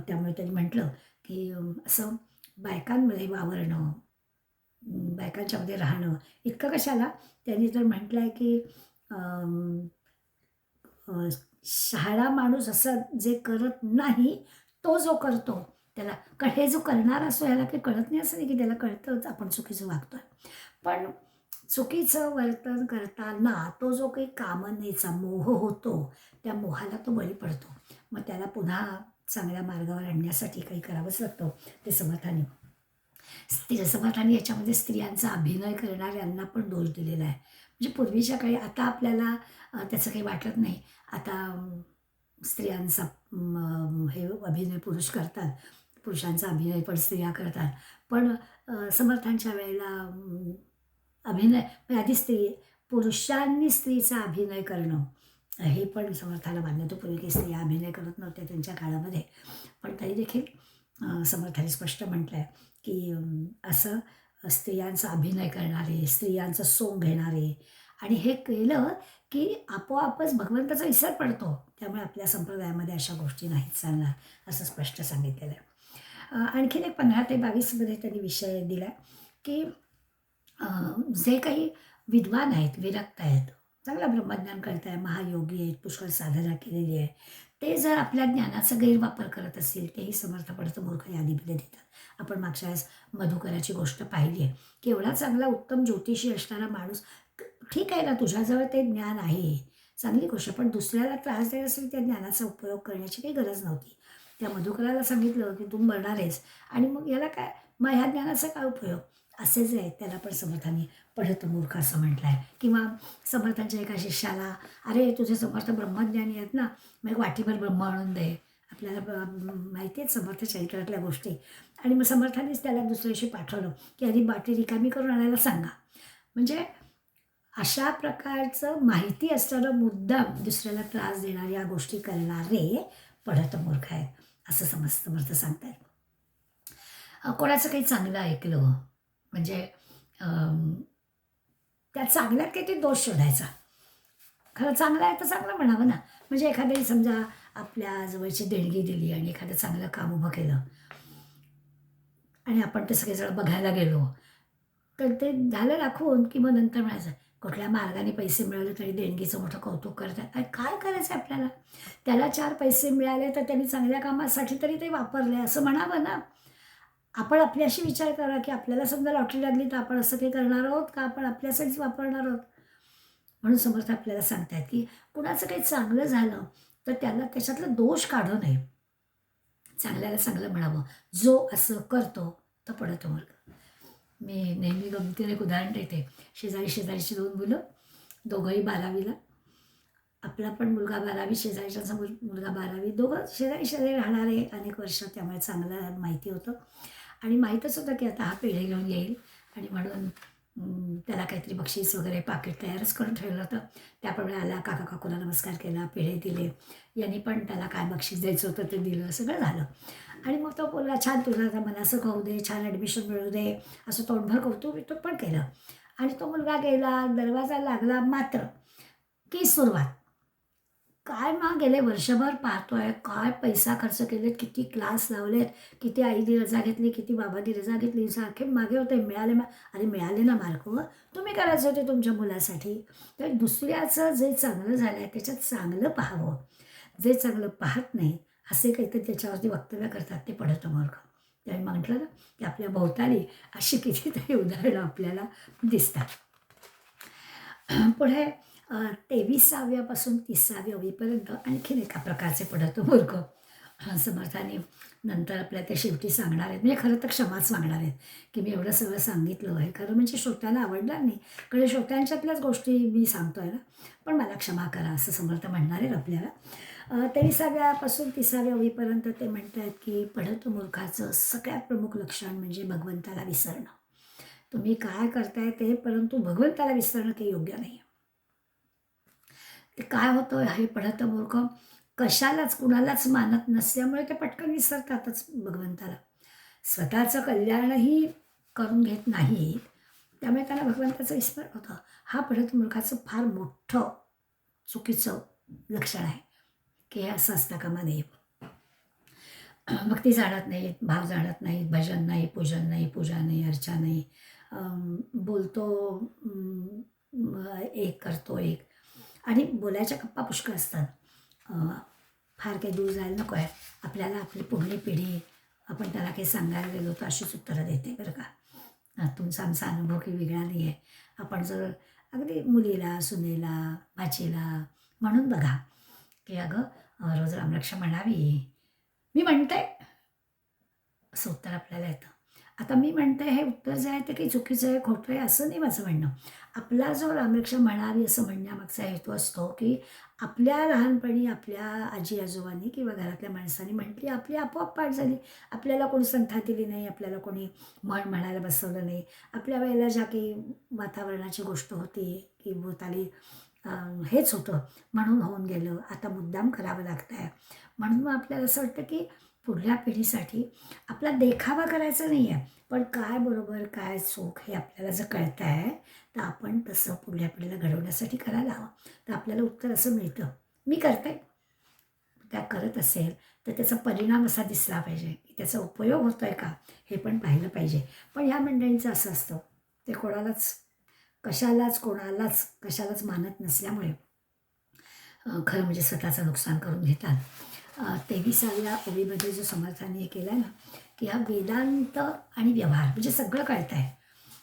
त्यामुळे त्यांनी म्हटलं, की असं बायकांमध्ये वावरणं, बायकांच्यामध्ये राहणं, इतकं कशाला? त्यांनी तर म्हटलं आहे, की शहाळा माणूस असं जे करत नाही, तो जो करतो त्याला, कारण हे जो करणारा असतो ह्याला काही कळत नाही असं नाही, की त्याला कळतंच आपण चुकीचं वागतोय. पण चुकीचं वर्तन करताना तो जो काही कामनेचा मोह होतो, त्या मोहाला तो बळी पडतो. मग त्याला पुन्हा चांगल्या मार्गावर आणण्यासाठी काही करावंच लागतं. ते समर्थाने समर्थाने याच्यामध्ये स्त्रियांचा अभिनय करणाऱ्यांना पण दोष दिलेला आहे. म्हणजे पूर्वीच्या काळी, आता आपल्याला त्याचं काही वाटत नाही. आता स्त्रियांचा हे अभिनय पुरुष करतात, पुरुषांचा अभिनय पण स्त्रिया करतात. पण समर्थांच्या वेळेला अभिनय म्हणजे आधी पुरुषांनी स्त्रीचा अभिनय करणं, हे पण समर्थाला मान्य होतं. पूर्वी काही स्त्रिया अभिनय करत नव्हत्या त्यांच्या काळामध्ये. पण तरी देखील समर्थाने स्पष्ट म्हटलं आहे, की असं स्त्रियांचा अभिनय करणारे, स्त्रियांचं सोंग घेणारे आणि हे केलं, की आपोआपच भगवंताचा विसर पडतो. त्यामुळे आपल्या संप्रदायामध्ये अशा गोष्टी नाहीच चालणार, असं स्पष्ट सांगितलेलं आहे. आणखीन एक 15 ते 22 मध्ये त्यांनी विषय दिला, की जे काही विद्वान आहेत, विरक्त आहेत, चांगलं ब्रह्मज्ञान कळत आहे, महायोगी आहेत, पुष्कळ साधना केलेली आहे, ते जर आपल्या ज्ञानाचा गैरवापर करत असतील, तेही समर्थ पडतं मूर्ख यादीमध्ये देतात. आपण मागच्या वेळेस मधुकराची गोष्ट पाहिली आहे, की एवढा चांगला उत्तम ज्योतिषी असणारा माणूस ठीक आहे ना, तुझ्याजवळ ते ज्ञान आहे, चांगली गोष्ट आहे. पण दुसऱ्याला त्रास देत असेल त्या ज्ञानाचा उपयोग करण्याची काही गरज नव्हती. त्या मधुकराला सांगितलं, की तू मरणार आहेस आणि मग याला काय, मग ह्या ज्ञानाचा काय उपयोग? असे जे आहेत त्याला पण समर्थांनी पढत मूर्ख असं म्हटलं आहे. किंवा समर्थांच्या एका शिष्याला, "अरे, तुझे समर्थ ब्रह्मज्ञानी आहेत ना, मग एक वाटीभर ब्रह्म आणून दे." आपल्याला माहिती आहेत समर्थ चरित्रातल्या गोष्टी. आणि मग समर्थांनीच त्याला दुसऱ्या दिवशी पाठवलं, की आधी बाटी रिकामी करून आणायला सांगा. म्हणजे अशा प्रकारचं माहिती असणारं मुद्दाम दुसऱ्याला त्रास देणाऱ्या गोष्टी करणारे पढत मूर्ख आहेत, असं समर्थ सांगतात. कोणाचं काही चांगलं ऐकलं म्हणजे अम, त्या चांगल्यात काहीतरी दोष शोधायचा. खरं चांगलं आहे तर चांगलं म्हणावं ना. म्हणजे एखाद्याने समजा आपल्या जवळची देणगी दिली आणि एखादं चांगलं काम उभं केलं आणि आपण ते सगळेजण बघायला गेलो, तर ते झालं दाखवून की मग नंतर म्हणायचं, कुठल्या मार्गाने पैसे मिळवले तरी देणगीचं मोठं कौतुक करतात. अरे काय करायचं आहे आपल्याला? त्याला 4 पैसे मिळाले तर त्यांनी चांगल्या कामासाठी तरी ते वापरले असं म्हणावं ना. आपण आपल्याशी विचार करा, की आपल्याला समजा लॉटरी लागली तर आपण असं काही करणार आहोत का? आपण आपल्यासाठीच वापरणार आहोत? म्हणून समर्थ आपल्याला सांगतायत, की कुणाचं काही चांगलं झालं तर त्याला त्याच्यातला दोष काढू नये. चांगल्याला चांगलं म्हणावं. जो असं करतो तो पडतो मूर्ख. मी नेहमी गमतीने एक उदाहरण देते. शेजारीची 2 मुलं, दोघंही 12वीला. आपला पण मुलगा 12वी, शेजारीच्याचा मुलगा 12वी. दोघं शेजारी राहणारे अनेक वर्ष, त्यामुळे चांगलं माहिती होतं. आणि माहीतच होतं की आता हा पेढे घेऊन येईल आणि म्हणून त्याला काहीतरी बक्षीस वगैरे पाकीट तयारच करून ठेवलं होतं. त्याप्रमाणे आला, काका काकूला नमस्कार केला, पेढे दिले. यांनी पण त्याला काय बक्षीस द्यायचं होतं ते दिलं, सगळं झालं. आणि मग तो बोलला, "छान, तुला आता मनाचं खाऊ दे, छान ॲडमिशन मिळू दे." असं तोंडभर कौतुक पण केलं. आणि तो मुलगा गेला, दरवाजा लागला मात्र की सुरुवात. काय मग गेले वर्षभर पाहतोय, काय पैसा खर्च केलेत, किती क्लास लावलेत, किती आईने रजा घेतली, किती बाबांनी रजा घेतली, सारखे मागे होते, मिळाले अरे मिळाले ना मार्क हो, तुम्ही करायचे होते तुमच्या मुलासाठी. तर दुसऱ्याचं जे चांगलं झालं आहे त्याच्यात चांगलं पाहावं. जे चांगलं पाहत नाही असे काहीतरी त्याच्यावरती वक्तव्य करतात ते पढत मूर्ख. त्यावेळी म्हटलं ना, की आपल्या भोवताली अशी कितीतरी उदाहरणं आपल्याला दिसतात. पुढे 23व्यापासून 30व्या होईपर्यंत आणखीन एका प्रकारचे पढत मूर्ख समर्थाने नंतर आपल्या ते शेवटी सांगणार आहेत. म्हणजे खरं तर क्षमाच मागणार आहेत, की मी एवढं सगळं सांगितलं आहे. खरं म्हणजे श्रोत्याला आवडणार नाही, कारण श्रोत्यांच्यातल्याच गोष्टी मी सांगतो आहे ना, पण मला क्षमा करा असं समर्थ म्हणणार आहेत आपल्याला. 23व्यापासून 30व्या होईपर्यंत ते म्हणत आहेत, की पढत मूर्खाचं सगळ्यात प्रमुख लक्षण म्हणजे भगवंताला विसरणं. तुम्ही काय करताय ते, परंतु भगवंताला विसरणं काही योग्य नाही. ते काय होतं, हे पढत मूर्ख कशालाच कुणालाच मानत नसल्यामुळे ते पटकन विसरतातच भगवंताला. स्वतःचं कल्याणही करून घेत नाहीत, त्यामुळे त्यांना भगवंताचं विस्मरण होतं. हा पढत मूर्खाचं फार मोठं चुकीचं लक्षण आहे, की हे असं असता कामा नये. भक्ती जाणत नाहीत, भाव जाणत नाहीत, भजन नाही, पूजन नाही, पूजा नाही, अर्चा नाही. बोलतो एक, करतो एक. आणि बोलायच्या गप्पा पुष्कळ असतात. फार काही दूर जायला नको आहे. आपल्याला आपली पुढली पिढी, आपण त्याला काही सांगायला गेलो तर अशीच उत्तरं देते बरं का. तुमचा आमचा अनुभव काही वेगळा नाही आहे. आपण जर अगदी मुलीला, सुनेला, भाचीला म्हणून बघा, की "अगं, रोज रामरक्षा म्हणावी." मी म्हणते, असं उत्तर आपल्याला येतं. आता मी म्हणते हे उत्तर जे आहे ते काही चुकीचं आहे, खोटं आहे असं नाही माझं म्हणणं. आपला जो रामरक्षा म्हणावी असं म्हणण्यामागचा हेतू असतो, की आपल्या लहानपणी आपल्या आजी-आजोबांनी किंवा घरातल्या माणसांनी म्हटली, आपली आपोआप पाठ झाली. आपल्याला कोणी संथा दिली नाही, आपल्याला कोणी म्हण म्हणायला बसवलं नाही. आपल्या वेळेला ज्या काही वातावरणाची गोष्ट होती, की भोवताली हेच होतं म्हणून होऊन गेलं. आता मुद्दाम करावं लागतंय. म्हणून मग आपल्याला असं वाटतं, की पुढल्या पिढीसाठी आपला देखावा करायचा नाही आहे, पण काय बरोबर, काय चूक हे आपल्याला जर कळतं आहे, तर आपण तसं पुढल्या पिढीला घडवण्यासाठी करायला हवं. तर आपल्याला उत्तर असं मिळतं, मी करते. त्या करत असेल तर त्याचा परिणाम असा दिसला पाहिजे, की त्याचा उपयोग होतो आहे का, हे पण पाहिलं पाहिजे. पण ह्या मंडळींचं असं असतं, ते कशालाच मानत नसल्यामुळे खरं म्हणजे स्वतःचं नुकसान करून घेतात. 23व्या ओळीमध्ये जो समर्थांनी हे केलं ना, की हा वेदांत आणि व्यवहार म्हणजे सगळं कळतं आहे.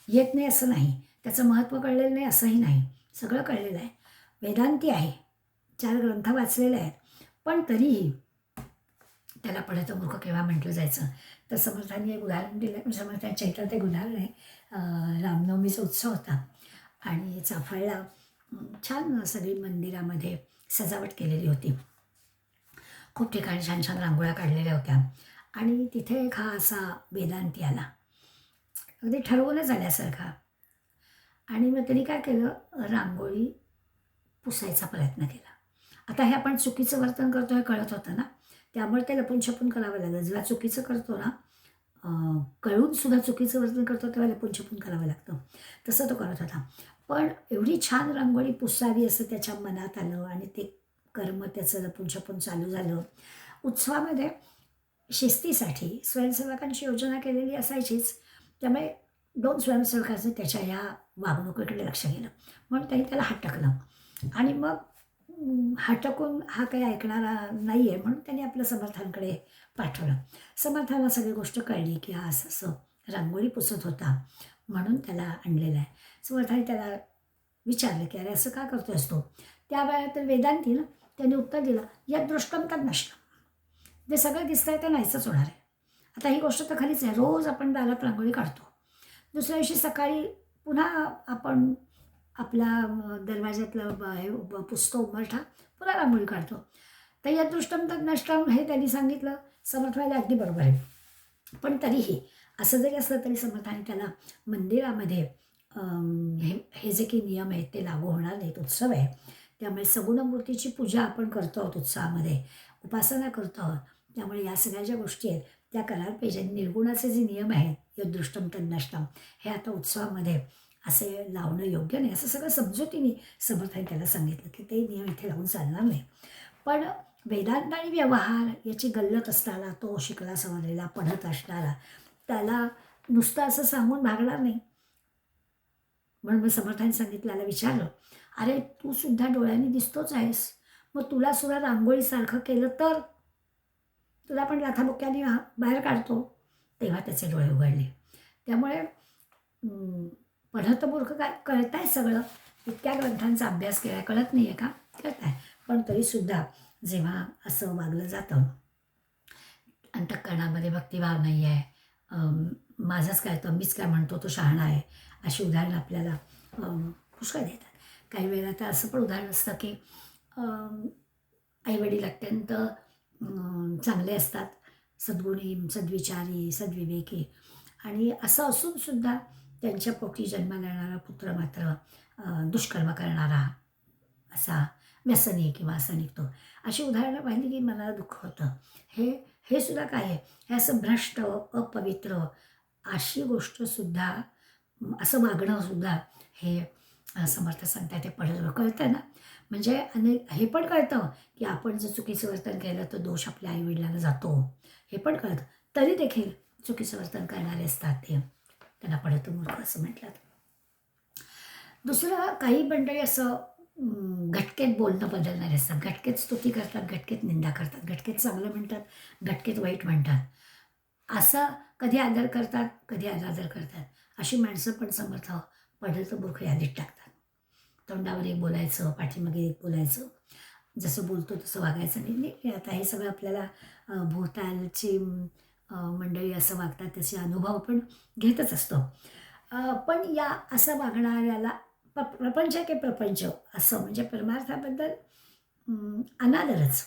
येत नाही असं नाही. त्याचं महत्त्व कळलेलं नाही असंही नाही, सगळं कळलेलं आहे. वेदांती आहे, 4 ग्रंथ वाचलेले आहेत, पण तरीही त्याला पढत मूर्ख केव्हा म्हटलं जायचं. तर समर्थांनी एक उदाहरण दिलं आहे. समर्थांच्या चैत्रात एक उदाहरण आहे. रामनवमीचा उत्सव होता आणि चाफळला छान सगळी मंदिरामध्ये सजावट केलेली होती. खूप ठिकाणी छान छान रांगोळ्या काढलेल्या होत्या आणि तिथे एक हा असा वेदांती आला, अगदी ठरवूनच आल्यासारखा. आणि मग त्यांनी काय केलं, रांगोळी पुसायचा प्रयत्न केला. आता हे आपण चुकीचं वर्तन करतो हे कळत होतं ना, त्यामुळे ते लपून छपून करावं लागलं. जेव्हा चुकीचं करतो ना, कळून सुद्धा चुकीचं वर्तन करतो तेव्हा लपून छपून करावं लागतं. तसं तो करत होता. पण एवढी छान रांगोळी पुसावी असं त्याच्या मनात आलं आणि ते कर्म त्याचं लपून छपून चालू झालं. उत्सवामध्ये शिस्तीसाठी स्वयंसेवकांची योजना केलेली असायचीच. त्यामुळे 2 स्वयंसेवकांचं त्याच्या ह्या वागणुकीकडे लक्ष गेलं. म्हणून त्यांनी त्याला हटकलं आणि मग हटकून हा काही ऐकणारा नाही आहे म्हणून त्यांनी आपल्या समर्थांकडे पाठवलं. समर्थांना सगळी गोष्ट कळली की हा असं असं रांगोळी पुसत होता म्हणून त्याला आणलेलं आहे. समर्थाने त्याला विचारलं की अरे असं का करतोयस तू? त्यावेळेला तर वेदांती ना त्यांनी उत्तर दिलं, यद दृष्टम तद नष्टम. जे सगळं दिसतंय ते नाहीसंच होणार आहे. आता ही गोष्ट तर खरीच आहे. रोज आपण दारात रांगोळी काढतो. दुसऱ्या दिवशी सकाळी पुन्हा आपण आपला दरवाज्यातलं हे पुसतो उंबरठा, पुन्हा रांगोळी काढतो. तर या दृष्टम तद नष्टम हे त्यांनी सांगितलं. समर्थ व्हायला अगदी बरोबर आहे. पण तरीही असं जरी असलं तरी समर्थाने त्याला मंदिरामध्ये हे हे जे काही नियम आहेत ते लागू होणार नाहीत. उत्सव आहे त्यामुळे सगुण मूर्तीची पूजा आपण करतो आहोत, उत्सवामध्ये उपासना करतो आहोत. त्यामुळे या सगळ्या ज्या गोष्टी आहेत त्या करायला पाहिजे. निर्गुणाचे जे नियम आहेत, यदृष्टम तन्नष्टम, हे आता उत्सवामध्ये असे लावणं योग्य नाही असं सगळं समजुतीने समर्थाने त्याला सांगितलं की ते नियम इथे लावून चालणार नाही. पण वेदांत आणि व्यवहार याची गल्लत असताना तो शिकला सवरलेला पढत असणारा त्याला नुसतं असं सांगून भागणार नाही. म्हणून मी समर्थाने सांगितल्याला विचारलं, अरे तू सुद्धा डोळ्यांनी दिसतोच आहेस, मग तुला सुद्धा रांगोळीसारखं केलं तर तुला पण लाथाबुक्क्याने बाहेर काढतो. तेव्हा त्याचे डोळे उघडले. त्यामुळे पढत मूर्ख काय कळत सगळं, इतक्या ग्रंथांचा अभ्यास केला कळत नाही आहे का? कळत आहे. पण तरीसुद्धा जेव्हा असं वागलं जातं, अंतःकरणामध्ये भक्तिभाव नाही आहे, माझंच काय तर मीच काय म्हणतो तो शहाणा आहे, अशी उदाहरणं आपल्याला पुष्कळ देतात. काही वेळेला तर असं पण उदाहरण असतं की आईवडील अत्यंत चांगले असतात, सद्गुणी, सद्विचारी, सद्विवेकी, आणि असं असूनसुद्धा त्यांच्या पोटी जन्माला येणारा पुत्र मात्र दुष्कर्म करणारा, असा व्यसनी किंवा असा निघतो. अशी उदाहरणं पाहिली की मला दुःख होतं. हे हे सुद्धा काय आहे, हे असं भ्रष्ट, अपवित्र अशी गोष्टसुद्धा, असं वागणंसुद्धा हे समर्थ सांगतात. ते पढत कळतं ना, म्हणजे आणि हे पण कळतं की आपण जर चुकीचं वर्तन केलं तर दोष आपल्या आईवडिलांना जातो, हे पण कळतं. तरी देखील चुकीचं वर्तन करणारे असतात ते, त्यांना पढत मूर्ख असं म्हटलं. दुसरं काही मंडळी असं घटकेत बोलणं बदलणारे असतात. घटकेत स्तुती करतात, घटकेत निंदा करतात, घटकेत चांगलं म्हणतात, घटकेत वाईट म्हणतात. असं कधी आदर करतात, कधी अनादर करतात. अशी माणसं पण समर्थ पढत मूर्ख यादीत टाकतात. तोंडावर एक बोलायचं, पाठीमागे एक बोलायचं, जसं बोलतो तसं वागायचं नाही. आता हे सगळं आपल्याला भोवतालची मंडळी असं वागतात त्याचे अनुभव आपण घेतच असतो. पण या असं वागणाऱ्याला प्रपंच की प्रपंच असं, म्हणजे परमार्थाबद्दल अनादरच,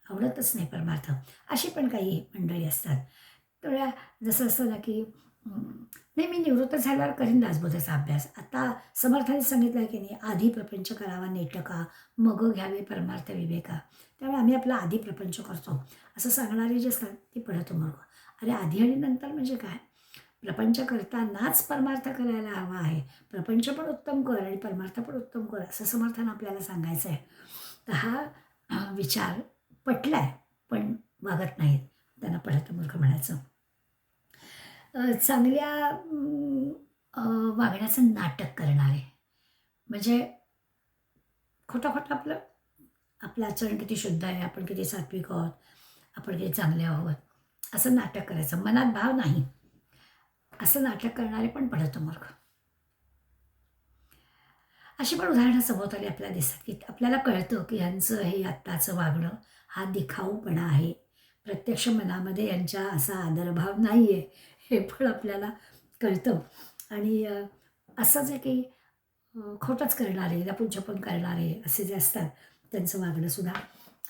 आवडतच नाही परमार्थ, अशी पण काही मंडळी असतात. तर जसं असतं ना की नाही मी निवृत्त झाल्यावर करीन दासबोधाचा अभ्यास. आता समर्थाने सांगितलं की नाही, आधी प्रपंच करावा नेटका, मग घ्यावे परमार्थ विवेका. त्यामुळे आम्ही आपला आधी प्रपंच करतो असं सांगणारे जे असतात ते पढत मूर्ख. अरे आधी आणि नंतर म्हणजे काय? प्रपंच करतानाच परमार्थ करायला हवा आहे. प्रपंच पण उत्तम कर आणि परमार्थ पण उत्तम कर असं समर्थानं आपल्याला सांगायचं आहे. तर हा विचार पटलाय पण वागत नाहीत, त्यांना पढत मूर्ख म्हणायचं. चांगल्या वागण्याचं नाटक करणारे, म्हणजे खोटं खोटं आपलं आचरण किती शुद्ध आहे, आपण किती सात्विक आहोत, आपण किती चांगले आहोत असं नाटक करायचं, मनात भाव नाही असं नाटक करणारे पण पढत मूर्ख. अशी पण उदाहरणं सभोवताली आपल्याला दिसतात, की आपल्याला कळतं, की ह्यांचं हे आत्ताचं वागणं हा दिखाऊपणा आहे. प्रत्यक्ष मनामध्ये यांच्या असा आदरभाव नाही आहे, हे पण आपल्याला कळतं. आणि असंच आहे, की खोटंच करणारे, लपूनछपून करणारे असे जे असतात, त्यांचं वागणंसुद्धा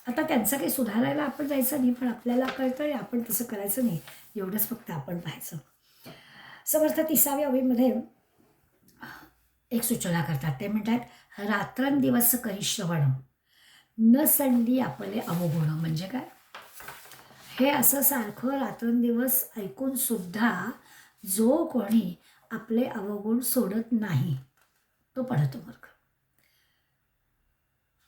आता त्यांचं काही सुधारायला आपण जायचं नाही, पण आपल्याला कळतं आहे आपण तसं करायचं नाही, एवढंच फक्त आपण पाहायचं. समर्थ 30व्या ओळीमध्ये एक सूचना करतात. ते म्हणतात, "रात्रंदिवस करी श्रवण, न सडली आपले अवगुण." म्हणजे काय? हे असं सारखं रात्रंदिवस ऐकून सुद्धा जो कोणी आपले अवगुण सोडत नाही, तो पडतो मूर्ख.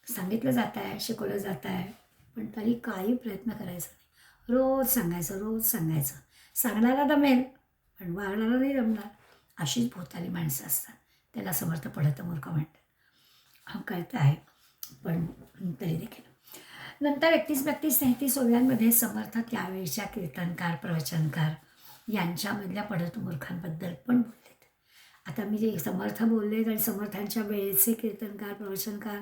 सांगितलं जात आहे, शिकवलं जात आहे, पण तरी काही प्रयत्न करायचा नाही. रोज सांगायचं, रोज सांगायचं. सांगणारा दमेल, पण वागणारा नाही जमणार. अशीच भोवताली माणसं असतात. त्याला समर्थ पडतं मूर्ख म्हणतात. हा कळतं आहे, पण तरी देखील. नंतर 31, 32, 33 ओव्यांमध्ये समर्थ त्यावेळेच्या कीर्तनकार, प्रवचनकार यांच्यामधल्या पडत मूर्खांबद्दल पण बोललेत. आता मी जे समर्थ बोललेत आणि समर्थांच्या वेळेचे कीर्तनकार, प्रवचनकार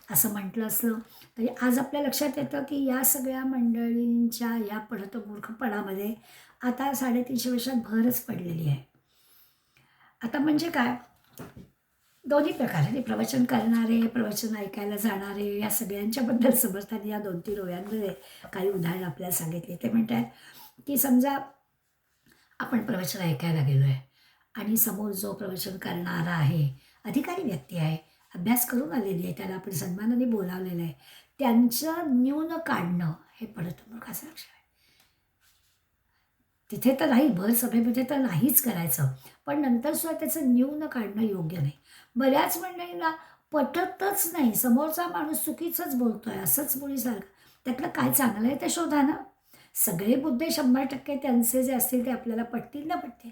असं म्हटलं असलं तरी आज आपल्या लक्षात येतं, की या सगळ्या मंडळींच्या या पडत मूर्खपणामध्ये आता 350 वर्षात भरच पडलेली आहे. आता म्हणजे काय? दोन्ही प्रकारे प्रवचन करणारे, प्रवचन ऐकायला जाणारे या सगळ्यांच्याबद्दल समर्थांनी या 2-3 ओव्यांमध्ये काही उदाहरणं आपल्याला सांगितली. ते म्हणतात, की समजा आपण प्रवचन ऐकायला गेलो आहे आणि समोर जो प्रवचन करणारा आहे, अधिकारी व्यक्ती आहे, अभ्यास करून आलेली आहे, त्याला आपण सन्मानाने बोलावलेलं आहे. त्यांचं न्यून काढणं हे पडत मूर्खाचं लक्षण आहे. तिथे तर नाही, भर सभेमध्ये तर नाहीच करायचं. पण नंतर सुद्धा त्याचं न्यून काढणं योग्य नाही. बऱ्याच मंडळींना पटतच नाही. समोरचा माणूस चुकीचंच बोलतोय, असंच मुळीसारखं. त्यातलं काय चांगलं आहे ते शोधा ना. सगळे मुद्दे 100% त्यांचे जे असतील ते आपल्याला पटतील ना पटतील.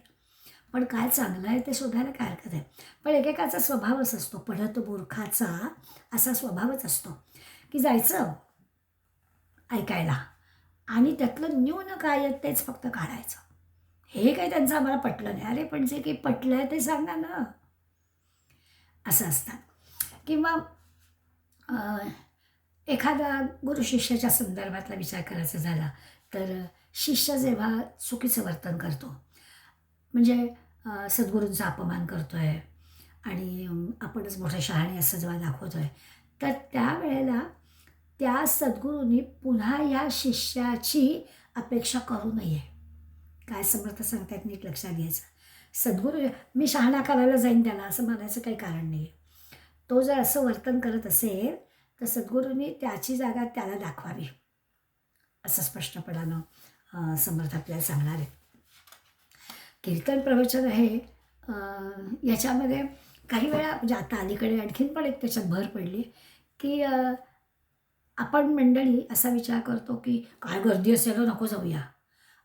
पण काय चांगलं आहे ते शोधायला काय हरकत आहे. पण एकेकाचा स्वभावच असतो, पढत मूर्खाचा असा स्वभावच असतो, की जायचं ऐकायला आणि त्यातलं न्यून काय आहे तेच फक्त काढायचं. हे काही त्यांचं आम्हाला पटलं नाही. अरे पण जे काही पटलं आहे ते सांगा ना. असं असतं. किंवा अ, एखादा गुरु शिष्याच्या संदर्भातला विचार करायचा झाला, तर शिष्य जेव्हा चुकीचं वर्तन करतो, म्हणजे सद्गुरूंचा अपमान करतोय आणि आपणच मोठे शहाणे असं जेव्हा दाखवतोय, तर त्यावेळेला त्या सद्गुरूंनी पुन्हा या शिष्याची अपेक्षा करू नये. काय समर्थ सांगतायत नीट लक्षात घ्यायचं. सद्गुरू मी शहाणा करायला जाईन त्याला असं म्हणायचं काही कारण नाही आहे. तो जर असं वर्तन करत असेल तर सद्गुरूंनी त्याची जागा त्याला दाखवावी असं स्पष्टपणानं समर्थ आपल्याला सांगणार आहे. कीर्तन प्रवचन आहे याच्यामध्ये काही वेळा म्हणजे आता अलीकडे आणखीन पण एक त्याच्यात भर पडली की आपण मंडळी असा विचार करतो की काय गर्दी असेल नको जाऊया.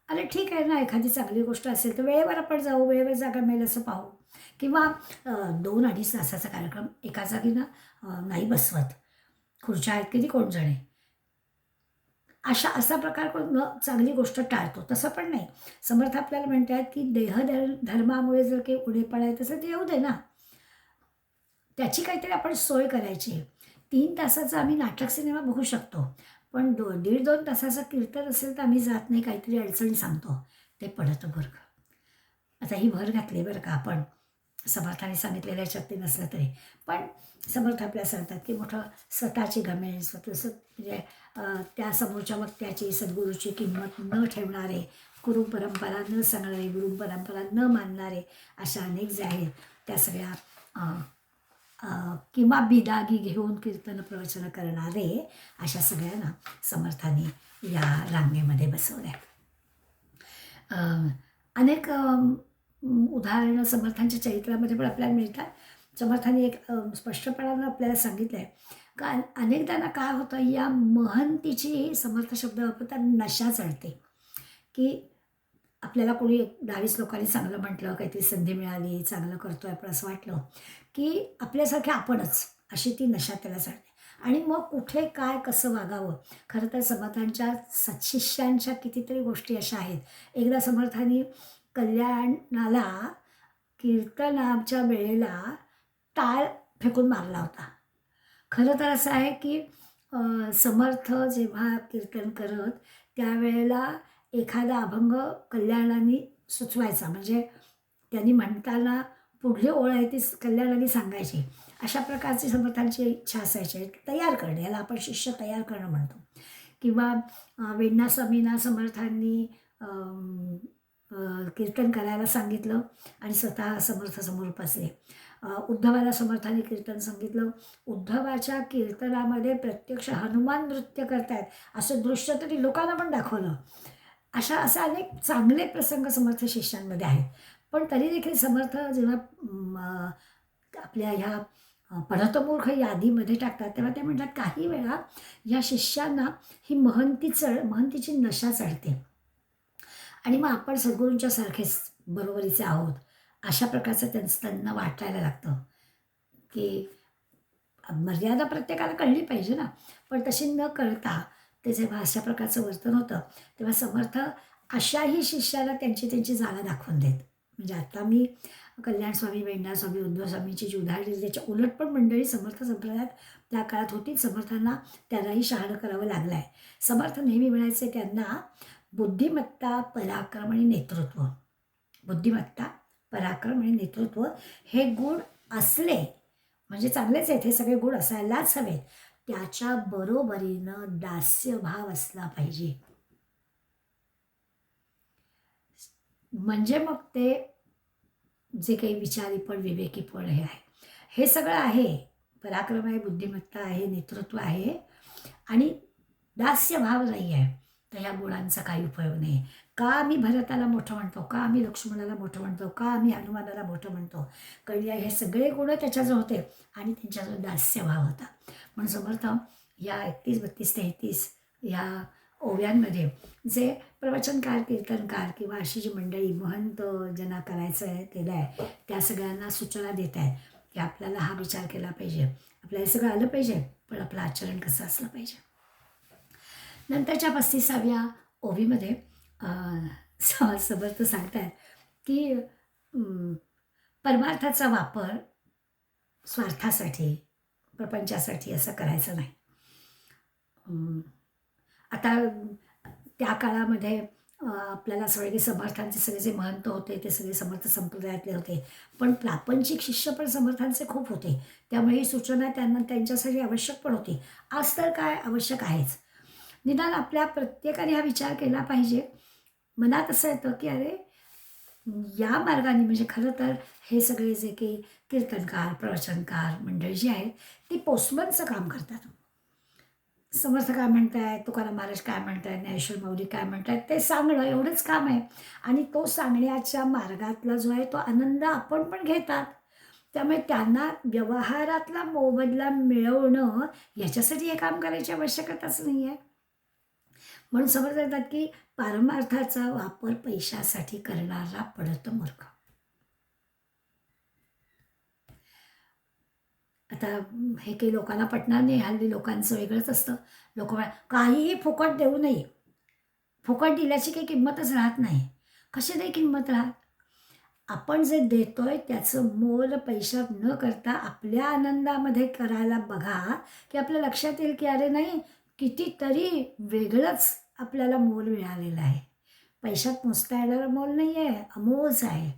अरे ठीक आहे ना, एखादी चांगली गोष्ट असेल तर वेळेवर आपण जाऊ, वेळेवर जागा मिळेल असं पाहू. किंवा 2-2.5 तासाचा कार्यक्रम एका जागी ना नाही बसवत. खुर्च्या आहेत किती कोण जणे. असा प्रकार करून चांगली गोष्ट टाळतो. तसं पण नाही. समर्थ आपल्याला म्हणतात की धर्मामुळे जर काही उणेपणा आहे तसं ते येऊ दे ना. त्याची काहीतरी आपण सोय करायची. 3 तासाचा आम्ही नाटक सिनेमा बघू शकतो. पण 1.5-2 तासाचं कीर्तन असेल तर आम्ही जात नाही, काहीतरी अडचणी सांगतो. ते पडतं बरं. आता ही भर घातली बरं का आपण. समर्थाने सांगितलेल्या याच्यात ते नसलं तरी. पण समर्थ आपल्याला सांगतात की मोठं स्वतःची घमेंड, स्वतःचं म्हणजे त्या समोरच्या वक्त्याची, सद्गुरूची किंमत न ठेवणारे, गुरु परंपरा न सांगणारे, गुरु परंपरा न मानणारे अशा अनेक जे आहेत त्या सगळ्या किंवा बिदागी घेऊन कीर्तन प्रवचन करणारे अशा सगळ्यांना समर्थाने या रांगेमध्ये बसवल्या. अनेक उदाहरणं समर्थांच्या चरित्रामध्ये पण आपल्याला मिळतात. समर्थांनी एक स्पष्टपणानं आपल्याला सांगितलं आहे का अनेकदा ना काय होतं या महंतीची समर्थ शब्द वापरतात नशा चढते, की आपल्याला कोणी 10-20 लोकांनी चांगलं म्हटलं, काहीतरी संधी मिळाली, चांगलं करतोय आपण असं वाटलं, की आपल्यासारखे आपणच अशी ती नशा त्याला चढते आणि मग कुठे काय कसं वागावं. खरं तर समर्थांच्या सत्शिष्यांच्या कितीतरी गोष्टी अशा आहेत. एकदा समर्थांनी कल्याणाला कीर्तनाच्या वेळेला टाळ फेकून मारला होता. खरं तर असं आहे की समर्थ जेव्हा कीर्तन करत त्यावेळेला एखादा अभंग कल्याणाने सुचवायचा. म्हणजे त्यांनी म्हणताना पुढली ओळ आहे ती कल्याणाने सांगायची. अशा प्रकारची समर्थांची इच्छा असायची. तयार करणे, याला आपण शिष्य तयार करणं म्हणतो. किंवा वेण्णा स्वामींना समर्थांनी कीर्तन करायला सांगितलं आणि स्वतः समर्थ समोर बसले. उद्धवाला समर्थांनी कीर्तन सांगितलं. उद्धवाच्या कीर्तनामध्ये प्रत्यक्ष हनुमान नृत्य करतायत असं दृश्य तरी लोकांना पण दाखवलं. असे अनेक चांगले प्रसंग समर्थ शिष्यांमध्ये आहेत. पण तरी देखील समर्थ जेव्हा आपल्या ह्या पढतमूर्ख यादीमध्ये टाकतात तेव्हा ते म्हणतात काही वेळा या शिष्यांना ही महंतीची नशा चढते आणि मग आपण सद्गुरूंच्या सारखेच बरोबरीचे आहोत अशा प्रकारचं त्यांना वाटायला लागतं की मर्यादा प्रत्येकाला कळली पाहिजे ना. पण तशी न कळता ते जेव्हा अशा प्रकारचं वर्तन होतं तेव्हा समर्थ अशाही शिष्याला त्यांची जागा दाखवून देत. म्हणजे आता मी कल्याण स्वामी, वेण्णा स्वामी, उद्धव स्वामींची जी उदाहरण दिली त्याच्या उलट पण मंडळी समर्थ संप्रदायात त्या काळात होती. समर्थांना त्यांनाही शहाणं करावं लागलं आहे. समर्थ नेहमी म्हणायचे त्यांना बुद्धिमत्ता, पराक्रम आणि नेतृत्व. बुद्धिमत्ता, पराक्रम आणि नेतृत्व हे गुण असले म्हणजे चांगलेच आहेत. हे सगळे गुण असायलाच हवेत. त्याच्या बरोबरीनं दास्यभाव असला पाहिजे. म्हणजे मग ते जे काही विचारीपण, विवेकीपण हे आहे, हे सगळं आहे. पराक्रम आहे, बुद्धिमत्ता आहे, नेतृत्व आहे आणि दास्यभाव नाही आहे. तर ह्या गुणांचा काही उपयोग नाही. का आम्ही भरताला मोठं म्हणतो, का आम्ही लक्ष्मणाला मोठं म्हणतो, का आम्ही हनुमानाला मोठं म्हणतो, कळले? हे सगळे गुण त्याच्याजवळ होते आणि त्यांच्याजवळ दास्यभाव होता. म्हणून समर्थ या 31, 32, 33 ह्या ओव्यांमध्ये जे प्रवचनकार, कीर्तनकार किंवा अशी जी मंडळी महंत ज्यांना करायचं आहे केलं आहे त्या सगळ्यांना सूचना देत आहेत की आपल्याला हा विचार केला पाहिजे, आपल्याला हे सगळं आलं पाहिजे, पण आपलं आचरण कसं असलं पाहिजे. नंतरच्या 35व्या ओवीमध्ये समर्थ सांगतात की परमार्थाचा वापर स्वार्थासाठी, प्रपंचासाठी असं करायचं नाही. आता त्या काळामध्ये आपल्याला सगळे समर्थांचे सगळे जे महंत होते ते सगळे समर्थ संप्रदायातले होते. पण प्रापंचिक शिष्य पण समर्थांचे खूप होते. त्यामुळे ही सूचना त्यांना त्यांच्यासाठी आवश्यक पण होती. आज तर काय आवश्यक आहेच. निदान आपल्या प्रत्येकाने हा विचार केला पाहिजे. मनात असं येतं की अरे या मार्गाने म्हणजे खरं तर हे सगळे जे काही कीर्तनकार, प्रवचनकार मंडळी जी आहेत ती पोस्टमनचं काम करतात. समर्थ काय म्हणतायत, तुकाराम महाराज काय म्हणतायत, ज्ञानेश्वर माऊली काय म्हणतायत ते सांगणं एवढंच काम आहे. आणि तो सांगण्याच्या मार्गातला जो आहे तो आनंद आपण पण घेतात. त्यामुळे त्यांना व्यवहारातला मोबदला मिळवणं याच्यासाठी हे काम करायची आवश्यकताच नाही आहे. म्हणून समर्थ म्हणतात की पारमार्थाचा वापर पैशासाठी करणारा पडतो मूर्ख. आता हे काही लोकांना पटणार नाही. हल्ली लोकांचं वेगळंच असतं. लोक काहीही फुकट देऊ नये. फुकट दिल्याची काही किंमतच राहत नाही. कशी नाही किंमत राहत? आपण जे देतोय त्याचं मोल पैशात न करता आपल्या आनंदामध्ये करायला बघा की आपल्या लक्षात येईल की अरे नाही, कितीतरी वेगळंच आपल्याला मोल मिळालेलं आहे. पैशात मोजता येणारं मोल नाही आहे, अमोज आहे.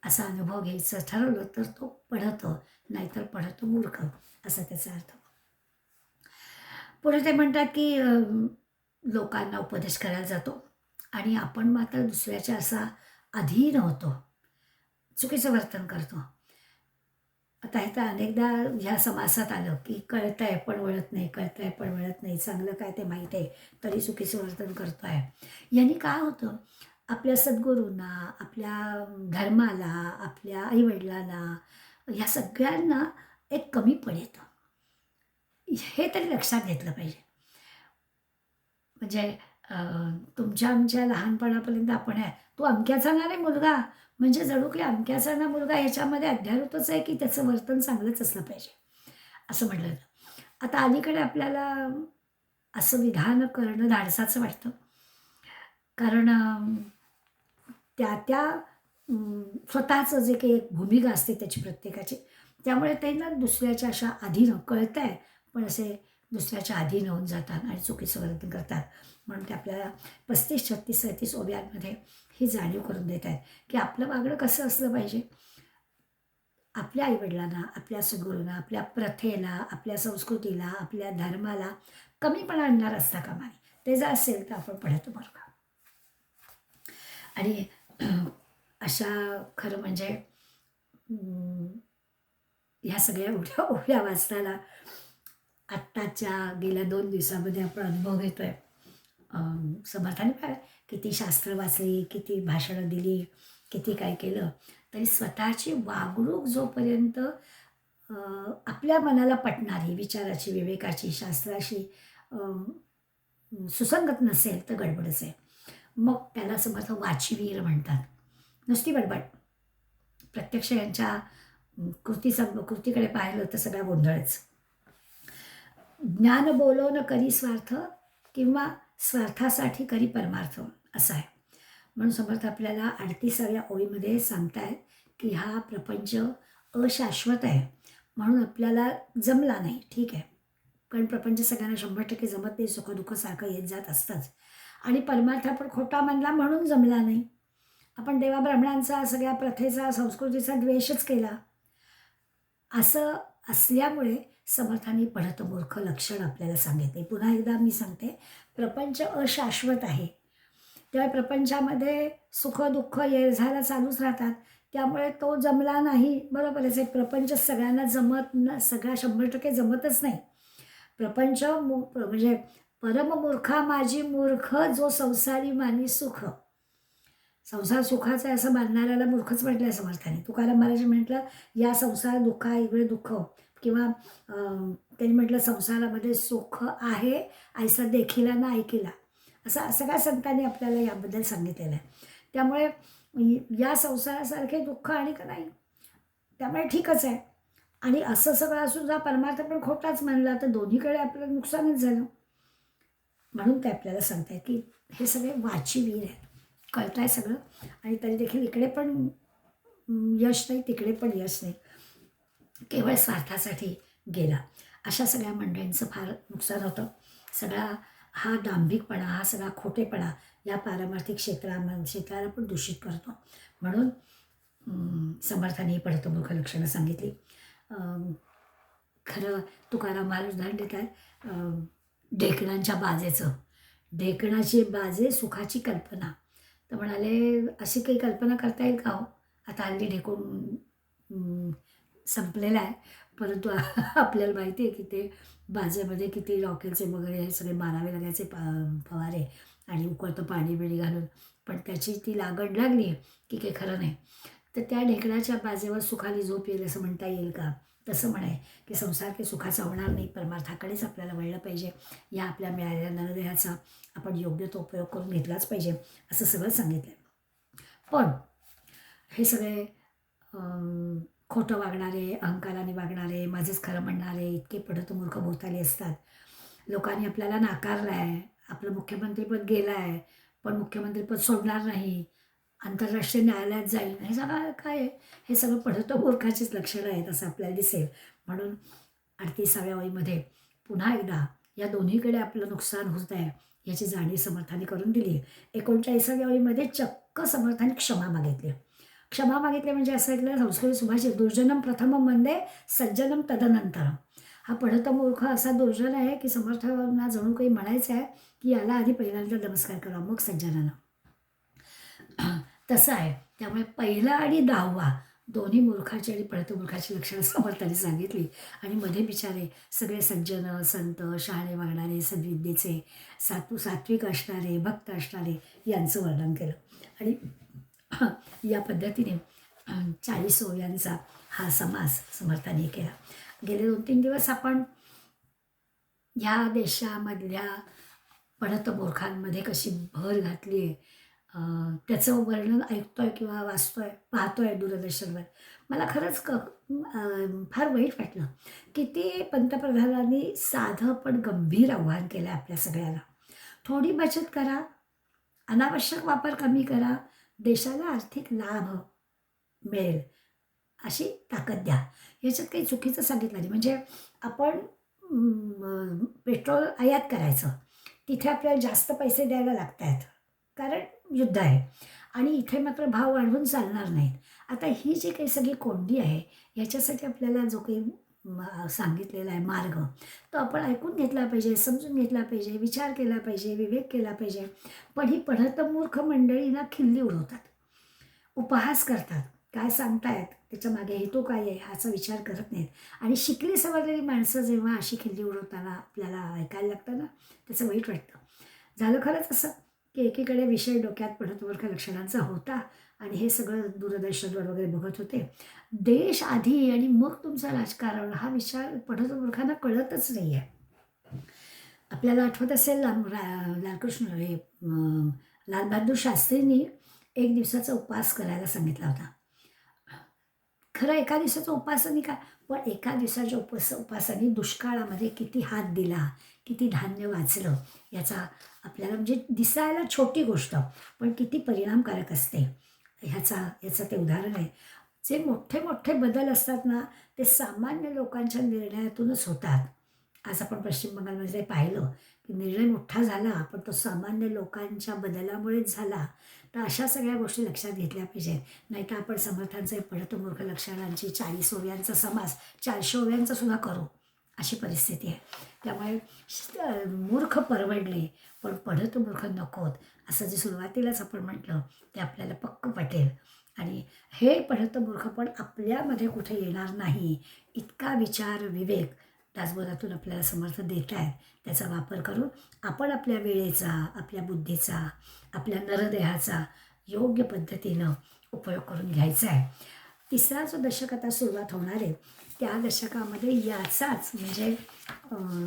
असा अनुभव घ्यायचं ठरवलं तर तो पढतो, नाहीतर पढतो मूर्ख, असा त्याचा अर्थ. पुढे ते म्हणतात की लोकांना उपदेश करायला जातो आणि आपण मात्र दुसऱ्याच्या असा अधीन होतो, चुकीचं वर्तन करतो. आता हे तर अनेकदा ह्या समासात आलं की कळतंय पण वळत नाही, कळतंय पण वळत नाही, चांगलं काय ते माहीत आहे तरी चुकीचं वर्तन करतो आहे. यांनी काय होतं, आपल्या सद्गुरूंना, आपल्या धर्माला, आपल्या आईवडिलांना, ह्या सगळ्यांना एक कमीपण येतं. हे तरी लक्षात घेतलं पाहिजे. म्हणजे तुमच्या आमच्या लहानपणापर्यंत आपण आहे, तू अमक्याचा ना रे मुलगा, म्हणजे जणू काही अमक्याचा ना मुलगा ह्याच्यामध्ये अध्यारोतच आहे की त्याचं वर्तन चांगलंच असलं पाहिजे असं म्हटलं जातं. आता अलीकडे आपल्याला असं विधान करणं धाडसाचं वाटतं. कारण त्या त्या स्वतःचं जे काही एक भूमिका असते त्याची प्रत्येकाची त्यामुळे ते ना दुसऱ्याच्या अशा अधीन कळतं आहे, पण असे दुसऱ्याच्या अधीन होऊन जातात आणि चुकीचं वर्तन करतात. म्हणून ते आपल्याला 35, 36, 37 ओव्यांमध्ये ही जाणीव करून देत आहेत की आपलं वागणं कसं असलं पाहिजे. आपल्या आईवडिलांना, आपल्या सद्गुरूंना, आपल्या प्रथेला, आपल्या संस्कृतीला, आपल्या धर्माला कमीपणा आणणार असता कामा नये. ते जर असेल तर आपण पढतो बरं का. आणि अशा खरं म्हणजे ह्या सगळ्या उभ्या उभ्या वाचताना आत्ताच्या गेल्या 2 दिवसामध्ये आपण अनुभव घेतोय. समर्थाने काय किती शास्त्र वाचली, किती भाषणं दिली, किती काय केलं, तरी स्वतःची वागणूक जोपर्यंत आपल्या मनाला पटणारी, विचाराची, विवेकाची, शास्त्राशी सुसंगत नसेल तर गडबडच आहे. मग त्याला समर्थ वाचीवीर म्हणतात. नुसती बडबड. प्रत्यक्ष यांच्या कृतीकडे पाहिलं तर सगळा गोंधळच. ज्ञान बोलो न करी स्वार्थ किंवा स्वार्थासाठी करी परमार्थ असं आहे. म्हणून समर्थ आपल्याला 38व्या ओळीमध्ये सांगतायत की हा प्रपंच अशाश्वत आहे. म्हणून आपल्याला जमला नाही, ठीक आहे. कारण प्रपंच सगळ्यांना 100% जमत नाही, सुखदुःख सारखं येत जात असतंच. आणि परमार्थ आपण खोटा मानला म्हणून जमला नाही. आपण देवा ब्राह्मणांचा, सगळ्या प्रथेचा, संस्कृतीचा द्वेषच केला. असं असल्यामुळे समर्थांनी पढत मूर्ख लक्षण आपल्याला सांगितले. पुन्हा एकदा मी सांगते, प्रपंच अशाश्वत आहे. त्या प्रपंचामध्ये सुख दुःख ये झाला चालूच राहतात. त्यामुळे तो जमला नाही, बरोबरच आहे. प्रपंच सगळ्यांना सगळ्या 100% जमतच नाही. प्रपंच म्हणजे परममूर्खा माझी मूर्ख जो संसारी मानी सुख. संसार सुखाचा आहे असं मानणाऱ्याला मूर्खच म्हटलं समर्थाने. तुकाराम महाराज म्हटलं, या संसार दुःखा इकडे दुःख, किंवा त्यांनी म्हटलं संसारामध्ये सुख आहे ऐसा देखिला ना ऐकिला, असं सगळ्या संतांनी आपल्याला याबद्दल सांगितलेलं आहे. त्यामुळे या संसारासारखे दुःख आणि का नाही, त्यामुळे ठीकच आहे. आणि असं सगळं असून जर परमार्थ पण खोटाच मानला तर दोन्हीकडे आपलं नुकसानच झालं. म्हणून ते आपल्याला सांगताय की हे सगळे वाचीवीर आहेत, कळत आहे सगळं, आणि तरी देखील इकडे पण यश नाही, तिकडे पण यश नाही, केवळ स्वार्थासाठी गेला. अशा सगळ्या मंडळींचं फार नुकसान होतं. सगळा हा दांभिकपणा, हा सगळा खोटेपणा या पारमार्थिक क्षेत्राला पण दूषित करतो. म्हणून समर्थाने पढतो मूर्ख लक्षणं सांगितली. खरं तुकाराम महाराज उदाहरण देत आहेत ढेकणांच्या बाजेचं. ढेकणाची बाजे सुखाची कल्पना. तर म्हणाले अशी काही कल्पना करता येईल का हो? आता हल्ली ढेकूण संपलेला आहे, परंतु आपल्याला माहिती आहे की ते बाजेमध्ये किती रॉकेलचे वगैरे हे सगळे मारावे लागायचे फवारे, आणि उकळतं पाणी बिणी घालून. पण त्याची ती लागण लागली की काही खरं नाही. तर त्या ढेकणाच्या बाजेवर सुखाली झोप येईल असं म्हणता येईल का? तसं म्हणाय की संसार काही सुखाचा होणार नाही, परमार्थाकडेच आपल्याला वळलं पाहिजे. या आपल्या मिळालेल्या नरदेहाचा आपण योग्य तो उपयोग करून घेतलाच पाहिजे, असं सगळं सांगितलं. पण हे सगळे खोटं वागणारे, अहंकाराने वागणारे, माझंच खरं म्हणणारे इतके पढत मूर्ख भोवताली असतात. लोकांनी आपल्याला नाकारलं आहे, आपलं मुख्यमंत्रीपद गेलं आहे, पण मुख्यमंत्रीपद सोडणार नाही, आंतरराष्ट्रीय न्यायालयात जाईल, हे सगळं काय आहे? हे सगळं पढतो मूर्खाचीच लक्षणं आहेत असं आपल्याला दिसेल. म्हणून 38व्या वयीमध्ये पुन्हा एकदा या दोन्हीकडे आपलं नुकसान होत आहे याची जाणीव समर्थाने करून दिली. 39व्या वयीमध्ये चक्क समर्थाने क्षमा मागितली. क्षमा मागितली म्हणजे असं ऐकलं संस्कृत सुभाषित, दुर्जनम प्रथमम वंदे सज्जनम तदनंतरम. हा पढत मूर्ख असा दुर्जन आहे की समर्थांना जणू काही म्हणायचं आहे की याला आधी पहिल्यांदा नमस्कार करा, मग सज्जनांना. तसं आहे. त्यामुळे पहिला आणि 10वा दोन्ही मूर्खाची आणि पढत मूर्खाची लक्षणं समर्थाने सांगितली. आणि मध्ये बिचारे सगळे सज्जन, संत, शहाणे वागणारे, सद्विद्येचे, सात्विक असणारे, भक्त असणारे यांचं वर्णन केलं. आणि या पद्धतीने 40 ओव्यांचा हा समास समर्थाने केला. गेले 2-3 दिवस आपण ह्या देशामधल्या पढत मूर्खांमध्ये कशी भर घातली आहे त्याचं वर्णन ऐकतोय किंवा वाचतोय, पाहतोय दूरदर्शनवर. मला खरंच फार वाईट वाटलं. किती पंतप्रधानांनी साधं पण गंभीर आव्हान केलं आहे आपल्या सगळ्याला. थोडी बचत करा, अनावश्यक वापर कमी करा, देशाला आर्थिक लाभ मिळेल. अशी ताकद द्या. याच्यात काही चुकीचं सांगितलं नाही. म्हणजे आपण पेट्रोल आयात करायचं. तिथे आपल्याला जास्त पैसे द्यायला लागत आहेत. कारण युद्ध आहे आणि इथे मात्र भाव वाढवून चालणार नाहीत. आता ही जी काही सगळी कोंडी आहे, याच्यासाठी आपल्याला जो काही सांगितलेला आहे मार्ग, तो आपण ऐकून घेतला पाहिजे, समजून घेतला पाहिजे, विचार केला पाहिजे, विवेक केला पाहिजे. पण ही पढत मूर्ख मंडळी ना खिल्ली उडवतात, उपहास करतात. काय सांगतायत, त्याच्यामागे हेतू काय आहे ह्याचा विचार करत नाहीत. आणि शिकली सवरलेली माणसं जेव्हा अशी खिल्ली उडवताना आपल्याला ऐकायला लागतं ना, त्याचं वाईट वाटतं. झालं खरंच असं, की एकीकडे विषय डोक्यात पढतमूर्ख लक्षणांचा होता आणि हे सगळं दूरदर्शनवर वगैरे बघत होते. देश आधी आणि मग तुमचं राजकारण हा विचार पढतमूर्खांना कळतच नाही आहे. आपल्याला आठवत असेल लालकृष्ण हे लालबहादूर शास्त्रींनी एक दिवसाचा उपवास करायला सांगितला होता. खरं एका दिवसाचा उपवास नाही का, पण एका दिवसाच्या उपवासाने दुष्काळामध्ये किती हात दिला, किती धान्य वाचलं, याचा आपल्याला म्हणजे दिसायला छोटी गोष्ट, पण किती परिणामकारक असते याचं ते उदाहरण आहे. जे मोठे मोठे बदल असतात ना, ते सामान्य लोकांच्या निर्णयातूनच होतात. आज आपण पश्चिम बंगालमध्ये पाहिलं, की निर्णय मोठा झाला, पण तो सामान्य लोकांच्या बदलामुळेच झाला. तर अशा सगळ्या गोष्टी लक्षात घेतल्या पाहिजेत. नाहीतर आपण समर्थांचे पढतमूर्ख लक्षणांची 40 ओव्यांचा समास 400 ओव्यांचा सुद्धा करू, अशी परिस्थिती आहे. त्यामुळे मूर्ख परवडले, पण पढतमूर्ख नकोत, असं जे सुरुवातीलाच आपण म्हटलं, ते आपल्याला पक्कं पटेल. आणि हे पढतमूर्ख पण आपल्यामध्ये कुठे येणार नाही, इतका विचार, विवेक दासबोधातून आपल्याला समर्थ देत आहेत. त्याचा वापर करून आपण आपल्या वेळेचा, आपल्या बुद्धीचा, आपल्या नरदेहाचा योग्य पद्धतीनं उपयोग करून घ्यायचा आहे. तिसरा जो दशक आता सुरुवात होणार आहे, त्या दशकामध्ये याचाच म्हणजे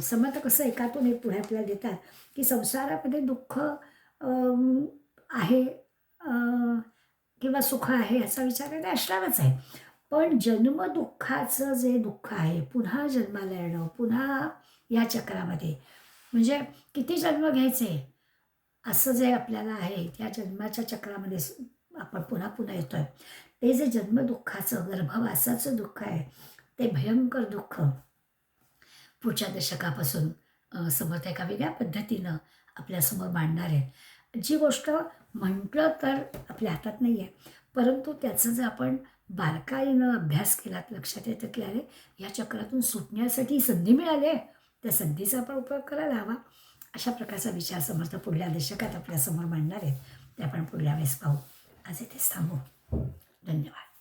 समर्थ कसं एकातून एक पुढे आपल्याला देतात, की संसारामध्ये दुःख आहे किंवा सुख आहे याचा विचार करता असणारच आहे. पण जन्मदुःखाचं जे दुःख आहे, पुन्हा जन्माला येणं, पुन्हा या चक्रामध्ये म्हणजे किती जन्म घ्यायचे, असं जे आपल्याला आहे, त्या जन्माच्या चक्रामध्ये आपण पुन्हा पुन्हा येतोय. ते जे जन्मदुःखाचं, गर्भवासाचं दुःख आहे, ते भयंकर दुःख पुढच्या दशकापासून समर्थ एका वेगळ्या पद्धतीनं आपल्यासमोर मांडणार आहेत. जी गोष्ट म्हटलं तर आपल्या हातात नाही आहे, परंतु त्याचं जर आपण बारकाईनं अभ्यास केला तर लक्षात येतं की अरे, या चक्रातून सुटण्यासाठी संधी मिळाली आहे, त्या संधीचा आपण उपयोग करायला हवा. अशा प्रकारचा विचार समर्थ पुढल्या दशकात आपल्यासमोर मांडणार आहेत. ते आपण पुढल्या वेळेस पाहू. आज इथेच थांबू. धन्यवाद.